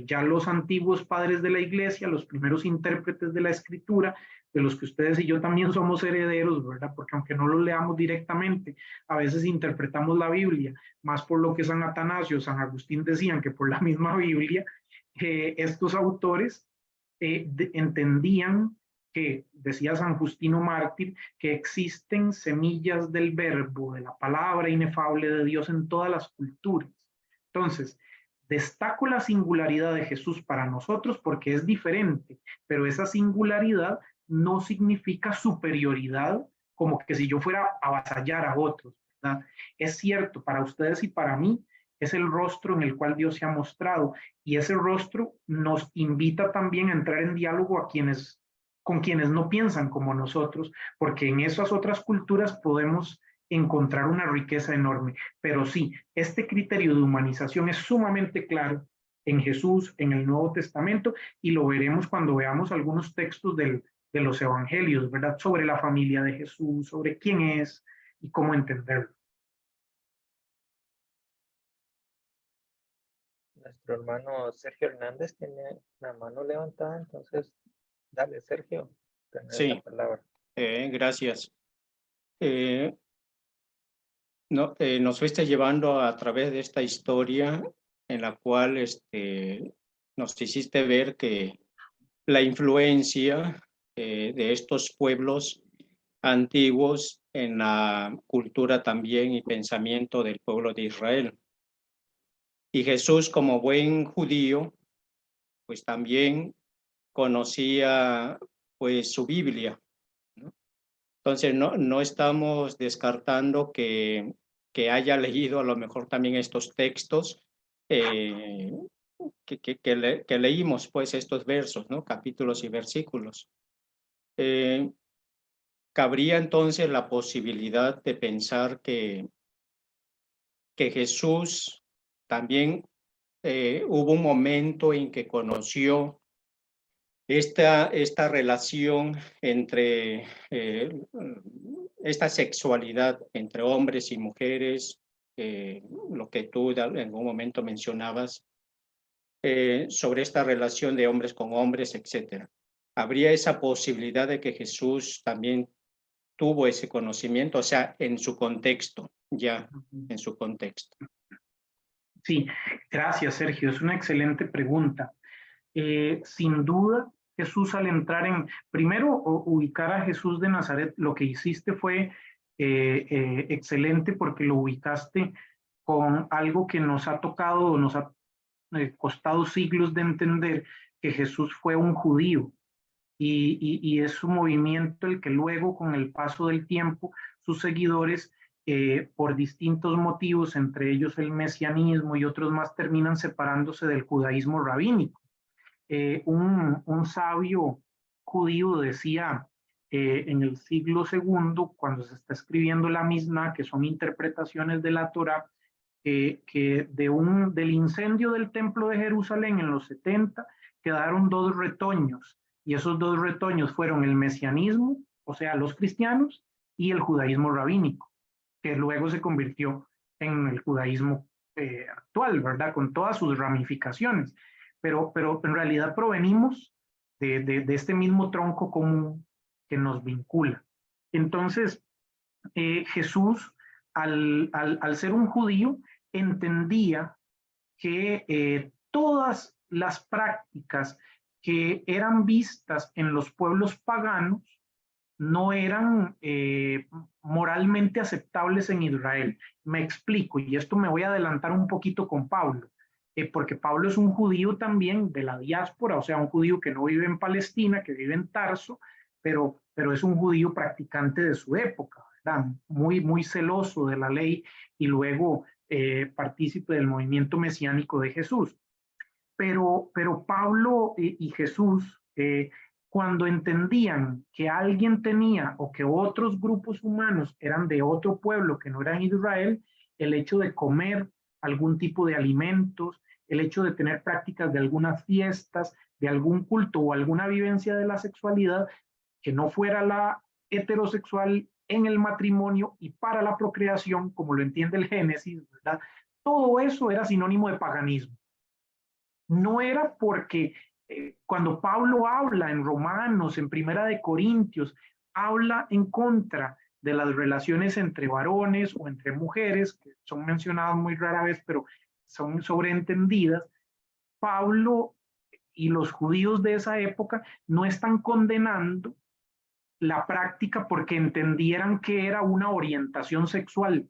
Ya los antiguos padres de la iglesia, los primeros intérpretes de la escritura, de los que ustedes y yo también somos herederos, ¿verdad? Porque aunque no lo leamos directamente, a veces interpretamos la Biblia, más por lo que San Atanasio, San Agustín decían que por la misma Biblia, estos autores entendían que, decía San Justino Mártir, que existen semillas del verbo, de la palabra inefable de Dios en todas las culturas. Entonces, destaco la singularidad de Jesús para nosotros porque es diferente, pero esa singularidad no significa superioridad, como que si yo fuera a avasallar a otros, ¿verdad? Es cierto, para ustedes y para mí, es el rostro en el cual Dios se ha mostrado, y ese rostro nos invita también a entrar en diálogo con quienes no piensan como nosotros, porque en esas otras culturas podemos encontrar una riqueza enorme. Pero sí, este criterio de humanización es sumamente claro en Jesús, en el Nuevo Testamento, y lo veremos cuando veamos algunos textos de los evangelios, ¿verdad? Sobre la familia de Jesús, sobre quién es y cómo entenderlo. Nuestro hermano Sergio Hernández tiene la mano levantada, entonces dale, Sergio, tenés Sí. la palabra. Gracias. Nos fuiste llevando a través de esta historia en la cual nos hiciste ver que la influencia de estos pueblos antiguos en la cultura también y pensamiento del pueblo de Israel. Y Jesús, como buen judío, pues también conocía pues su Biblia, ¿no? Entonces no estamos descartando que haya leído a lo mejor también estos textos que leímos, pues estos versos, ¿no? Capítulos y versículos. Cabría entonces la posibilidad de pensar que Jesús también hubo un momento en que conoció esta relación entre esta sexualidad entre hombres y mujeres, lo que tú en algún momento mencionabas, sobre esta relación de hombres con hombres, etcétera. ¿Habría esa posibilidad de que Jesús también tuvo ese conocimiento, o sea, en su contexto, ya en su contexto? Sí, gracias, Sergio. Es una excelente pregunta. Sin duda, Jesús al entrar primero ubicar a Jesús de Nazaret, lo que hiciste fue excelente porque lo ubicaste con algo que nos ha tocado, nos ha costado siglos de entender, que Jesús fue un judío y es su movimiento el que luego con el paso del tiempo sus seguidores por distintos motivos, entre ellos el mesianismo y otros más, terminan separándose del judaísmo rabínico. Un sabio judío decía en el siglo II, cuando se está escribiendo la Misná, que son interpretaciones de la Torá, que del incendio del templo de Jerusalén en los 70 quedaron 2 retoños, y esos 2 retoños fueron el mesianismo, o sea, los cristianos, y el judaísmo rabínico, que luego se convirtió en el judaísmo actual, ¿verdad? Con todas sus ramificaciones. Pero en realidad provenimos de este mismo tronco común que nos vincula. Entonces, Jesús, al ser un judío, entendía que todas las prácticas que eran vistas en los pueblos paganos no eran moralmente aceptables en Israel. Me explico, y esto me voy a adelantar un poquito con Pablo, porque Pablo es un judío también de la diáspora, o sea, un judío que no vive en Palestina, que vive en Tarso, pero es un judío practicante de su época, ¿verdad? Muy celoso de la ley y luego partícipe del movimiento mesiánico de Jesús. Pero Pablo y Jesús, cuando entendían que alguien tenía o que otros grupos humanos eran de otro pueblo que no era Israel, el hecho de comer algún tipo de alimentos, el hecho de tener prácticas de algunas fiestas, de algún culto o alguna vivencia de la sexualidad que no fuera la heterosexual en el matrimonio y para la procreación, como lo entiende el Génesis, ¿verdad? Todo eso era sinónimo de paganismo. No era porque cuando Pablo habla en Romanos, en Primera de Corintios, habla en contra de las relaciones entre varones o entre mujeres, que son mencionadas muy rara vez, pero son sobreentendidas. Pablo y los judíos de esa época no están condenando la práctica porque entendieran que era una orientación sexual,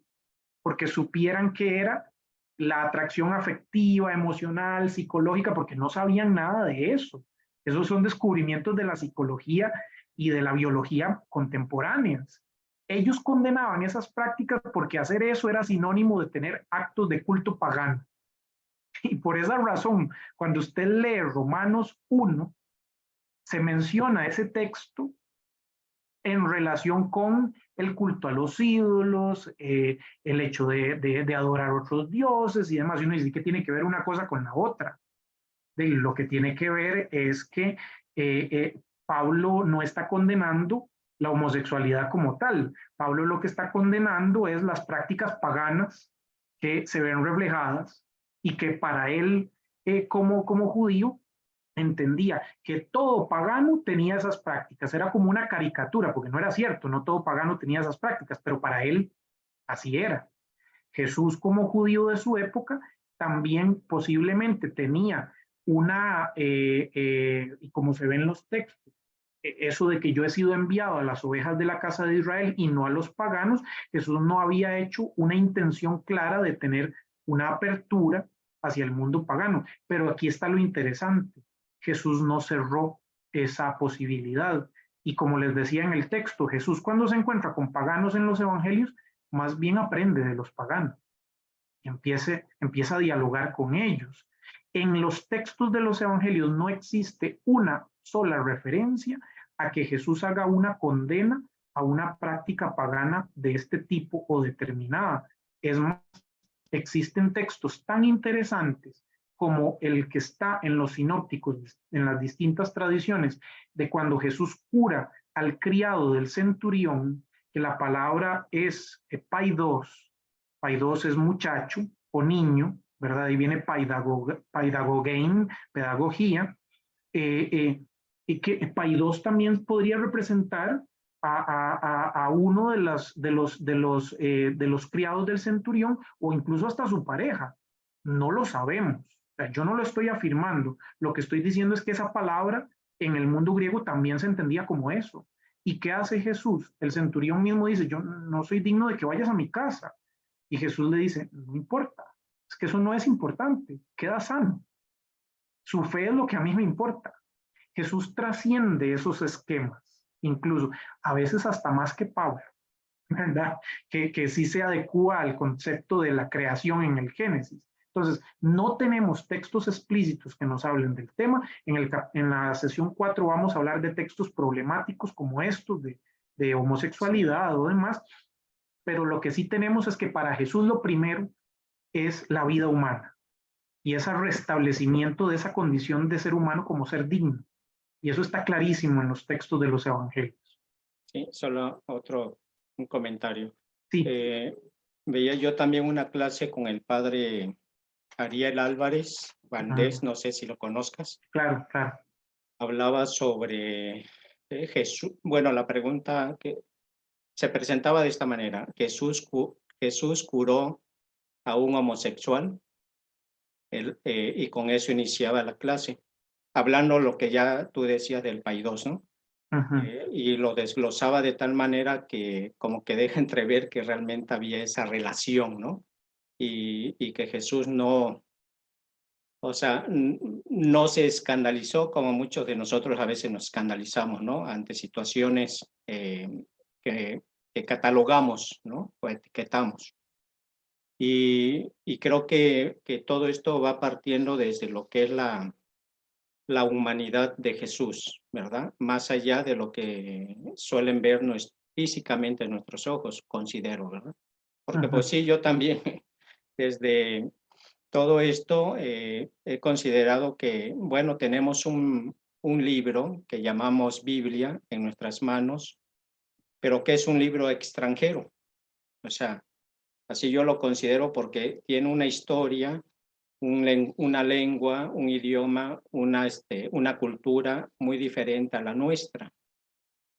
porque supieran que era la atracción afectiva, emocional, psicológica, porque no sabían nada de eso. Esos son descubrimientos de la psicología y de la biología contemporáneas. Ellos condenaban esas prácticas porque hacer eso era sinónimo de tener actos de culto pagano. Y por esa razón, cuando usted lee Romanos 1, se menciona ese texto en relación con el culto a los ídolos, el hecho de adorar a otros dioses y demás. Y uno dice que tiene que ver una cosa con la otra. Lo que tiene que ver es que Pablo no está condenando la homosexualidad como tal. Pablo lo que está condenando es las prácticas paganas que se ven reflejadas y que para él, como judío, entendía que todo pagano tenía esas prácticas. Era como una caricatura, porque no era cierto, no todo pagano tenía esas prácticas, pero para él así era. Jesús, como judío de su época, también posiblemente tenía y como se ve en los textos, eso de que yo he sido enviado a las ovejas de la casa de Israel y no a los paganos. Jesús no había hecho una intención clara de tener una apertura hacia el mundo pagano. Pero aquí está lo interesante. Jesús no cerró esa posibilidad. Y como les decía en el texto, Jesús cuando se encuentra con paganos en los evangelios, más bien aprende de los paganos. Y empieza a dialogar con ellos. En los textos de los evangelios no existe una sola referencia a que Jesús haga una condena a una práctica pagana de este tipo o determinada. Es más, existen textos tan interesantes como el que está en los sinópticos, en las distintas tradiciones, de cuando Jesús cura al criado del centurión, que la palabra es paidos. Paidos es muchacho o niño, ¿verdad? Ahí viene paidagogein, pedagogía, y que paidos también podría representar a uno de los criados del centurión o incluso hasta su pareja. No lo sabemos. O sea, yo no lo estoy afirmando. Lo que estoy diciendo es que esa palabra en el mundo griego también se entendía como eso. ¿Y qué hace Jesús? El centurión mismo dice, yo no soy digno de que vayas a mi casa. Y Jesús le dice, no importa, es que eso no es importante, queda sano. Su fe es lo que a mí me importa. Jesús trasciende esos esquemas, incluso a veces hasta más que Pablo, ¿verdad? Que sí se adecua al concepto de la creación en el Génesis. Entonces, no tenemos textos explícitos que nos hablen del tema. En la sesión 4 vamos a hablar de textos problemáticos como estos de homosexualidad o demás, pero lo que sí tenemos es que para Jesús lo primero es la vida humana y ese restablecimiento de esa condición de ser humano como ser digno. Y eso está clarísimo en los textos de los evangelios. Sí, solo un comentario. Sí. Veía yo también una clase con el padre Ariel Álvarez Valdés, no sé si lo conozcas. Claro, claro. Hablaba sobre Jesús. Bueno, la pregunta que se presentaba de esta manera: Jesús curó a un homosexual, y con eso iniciaba la clase, hablando lo que ya tú decías del paidos, ¿no? Y lo desglosaba de tal manera que como que deja entrever que realmente había esa relación, ¿no? Y que Jesús no, o sea, no se escandalizó como muchos de nosotros a veces nos escandalizamos, ¿no? Ante situaciones que catalogamos, ¿no? O etiquetamos. Y creo que todo esto va partiendo desde lo que es la humanidad de Jesús, ¿verdad? Más allá de lo que suelen vernos físicamente en nuestros ojos, considero, ¿verdad? Porque pues sí, yo también desde todo esto he considerado que, bueno, tenemos un libro que llamamos Biblia en nuestras manos, pero que es un libro extranjero. O sea, así yo lo considero porque tiene una historia, una lengua, un idioma, una cultura muy diferente a la nuestra,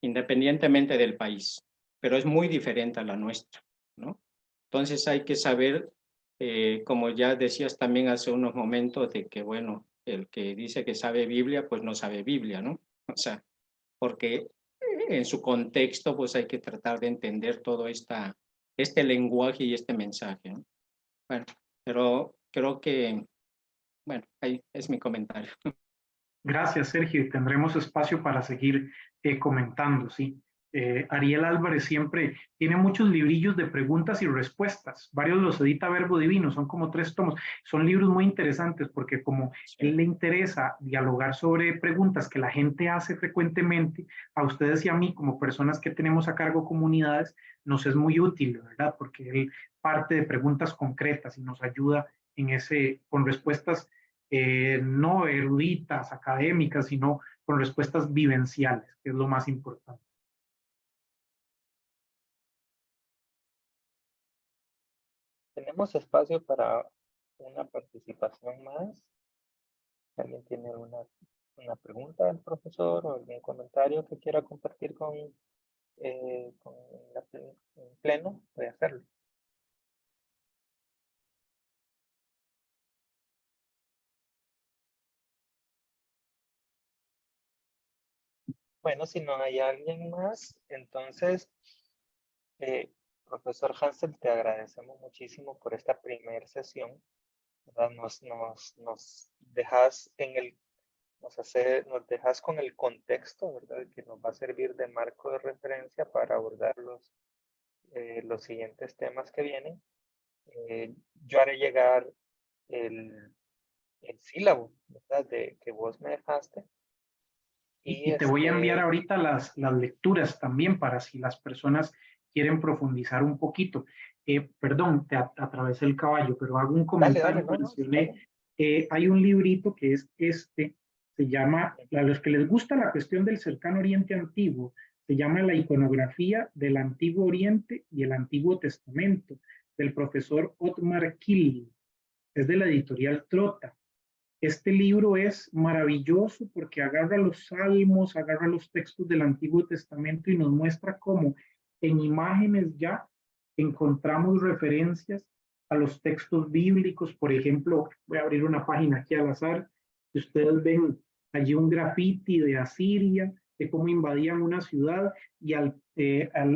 independientemente del país, pero es muy diferente a la nuestra, ¿no? Entonces hay que saber, como ya decías también hace unos momentos, de que, bueno, el que dice que sabe Biblia, pues no sabe Biblia, ¿no? O sea, porque en su contexto, pues hay que tratar de entender todo este lenguaje y este mensaje, ¿no? Bueno, pero creo que, bueno, ahí es mi comentario. Gracias, Sergio. Tendremos espacio para seguir comentando, sí. Ariel Álvarez siempre tiene muchos librillos de preguntas y respuestas. Varios los edita Verbo Divino, son como 3 tomos. Son libros muy interesantes porque como él le interesa dialogar sobre preguntas que la gente hace frecuentemente, a ustedes y a mí como personas que tenemos a cargo comunidades, nos es muy útil, ¿verdad? Porque él parte de preguntas concretas y nos ayuda con respuestas no eruditas, académicas, sino con respuestas vivenciales, que es lo más importante. Tenemos espacio para una participación más. ¿Alguien tiene una pregunta al profesor o algún comentario que quiera compartir con el pleno? Puede hacerlo. Bueno, si no hay alguien más, entonces, profesor Hansel, te agradecemos muchísimo por esta primera sesión, ¿verdad? Nos dejas nos dejas con el contexto, ¿verdad? Que nos va a servir de marco de referencia para abordar los siguientes temas que vienen. Yo haré llegar el sílabo, ¿verdad? Que vos me dejaste. Y te voy a enviar ahorita las lecturas también para si las personas quieren profundizar un poquito. Perdón, te atravesé el caballo, pero hago un comentario. Mencioné, hay un librito que es se llama, a los que les gusta la cuestión del cercano Oriente Antiguo, se llama La iconografía del Antiguo Oriente y el Antiguo Testamento, del profesor Otmar Killing. Es de la editorial Trota. Este libro es maravilloso porque agarra los salmos, agarra los textos del Antiguo Testamento y nos muestra cómo en imágenes ya encontramos referencias a los textos bíblicos. Por ejemplo, voy a abrir una página aquí al azar, y ustedes ven allí un grafiti de Asiria, de cómo invadían una ciudad, y al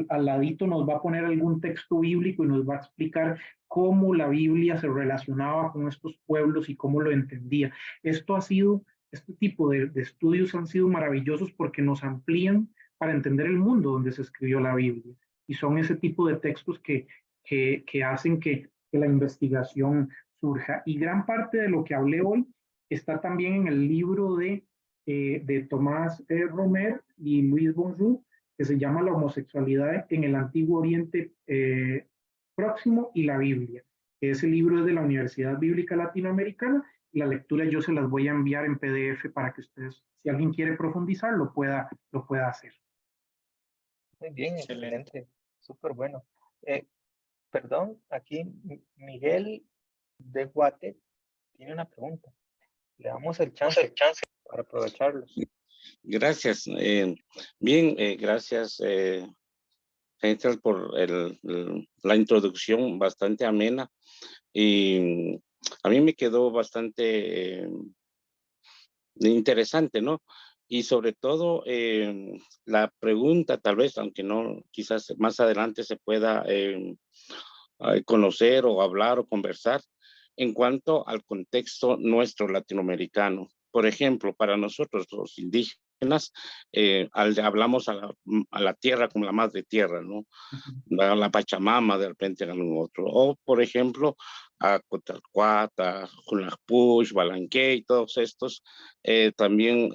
ladito nos va a poner algún texto bíblico y nos va a explicar cómo la Biblia se relacionaba con estos pueblos y cómo lo entendía. Este tipo de estudios han sido maravillosos porque nos amplían para entender el mundo donde se escribió la Biblia. Y son ese tipo de textos que hacen que la investigación surja. Y gran parte de lo que hablé hoy está también en el libro de Tomás Romer y Luis Bonjour, que se llama La homosexualidad en el Antiguo Oriente Próximo y la Biblia. Ese libro es de la Universidad Bíblica Latinoamericana y la lectura yo se las voy a enviar en PDF para que ustedes, si alguien quiere profundizar, lo pueda hacer. Muy bien, excelente, súper bueno. Perdón, aquí Miguel de Guate tiene una pregunta. Le damos el chance para aprovecharlo. Gracias. Bien, gracias, Central, por la introducción bastante amena. Y a mí me quedó bastante interesante, ¿no? Y sobre todo la pregunta, tal vez, aunque no, quizás más adelante se pueda conocer o hablar o conversar en cuanto al contexto nuestro latinoamericano. Por ejemplo, para nosotros los indígenas, hablamos a la tierra como la madre tierra, ¿no? La Pachamama, de repente algún otro. O, por ejemplo, a Cotalcuata, Junajpuch, Balanqué, todos estos también,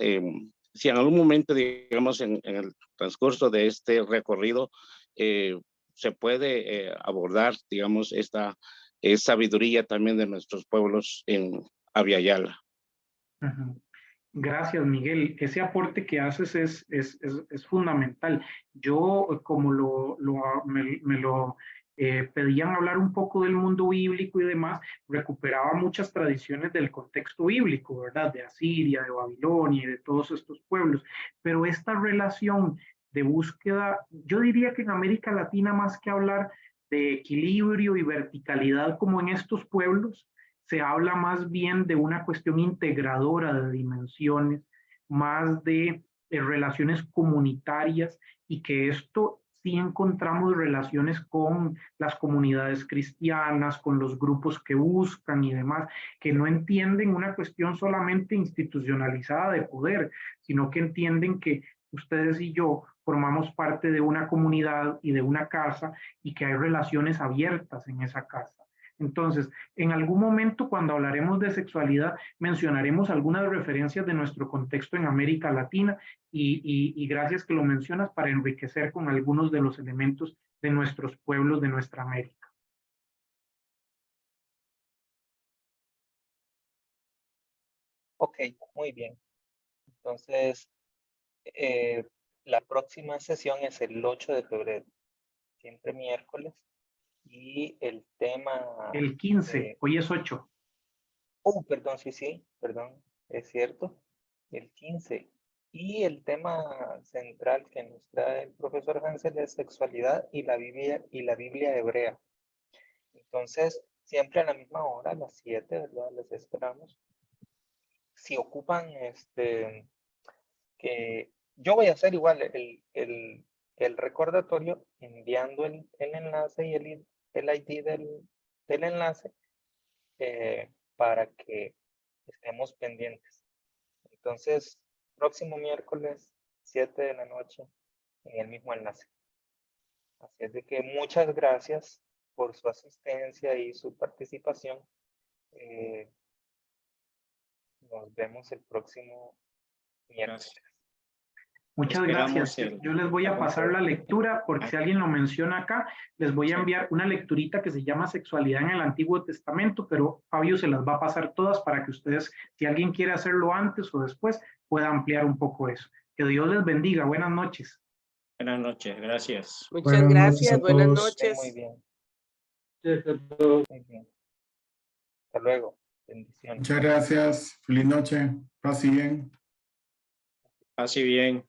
si en algún momento, digamos, en el transcurso de este recorrido, se puede abordar, digamos, esta sabiduría también de nuestros pueblos en Abya Yala. Gracias, Miguel. Ese aporte que haces es fundamental. Yo, como me lo pedían hablar un poco del mundo bíblico y demás, recuperaba muchas tradiciones del contexto bíblico, ¿verdad? De Asiria, de Babilonia y de todos estos pueblos. Pero esta relación de búsqueda, yo diría que en América Latina, más que hablar de equilibrio y verticalidad como en estos pueblos, se habla más bien de una cuestión integradora de dimensiones, más de relaciones comunitarias, y que esto sí encontramos relaciones con las comunidades cristianas, con los grupos que buscan y demás, que no entienden una cuestión solamente institucionalizada de poder, sino que entienden que ustedes y yo formamos parte de una comunidad y de una casa y que hay relaciones abiertas en esa casa. Entonces, en algún momento cuando hablaremos de sexualidad, mencionaremos algunas referencias de nuestro contexto en América Latina y gracias que lo mencionas para enriquecer con algunos de los elementos de nuestros pueblos de nuestra América. Ok, muy bien. Entonces, la próxima sesión es el 8 de febrero, siempre miércoles. Y el tema... El 15, hoy es 8. Perdón, sí, perdón, es cierto. El 15. Y el tema central que nos trae el profesor Hansel es sexualidad y la Biblia hebrea. Entonces, siempre a la misma hora, a las 7, ¿verdad? Les esperamos. Si ocupan, que yo voy a hacer igual el recordatorio enviando el enlace y el ID del enlace para que estemos pendientes. Entonces, próximo miércoles, 7 de la noche, en el mismo enlace. Así es de que muchas gracias por su asistencia y su participación. Nos vemos el próximo miércoles. Muchas Esperamos gracias. Yo les voy a pasar la lectura porque si alguien lo menciona acá, les voy a enviar una lecturita que se llama Sexualidad en el Antiguo Testamento, pero Fabio se las va a pasar todas para que ustedes, si alguien quiere hacerlo antes o después, pueda ampliar un poco eso. Que Dios les bendiga. Buenas noches. Buenas noches, gracias. Muchas gracias, buenas Estén noches. muy bien. Muy bien. Hasta luego. Bendiciones. Muchas gracias. Feliz noche. Paz y bien. Así bien.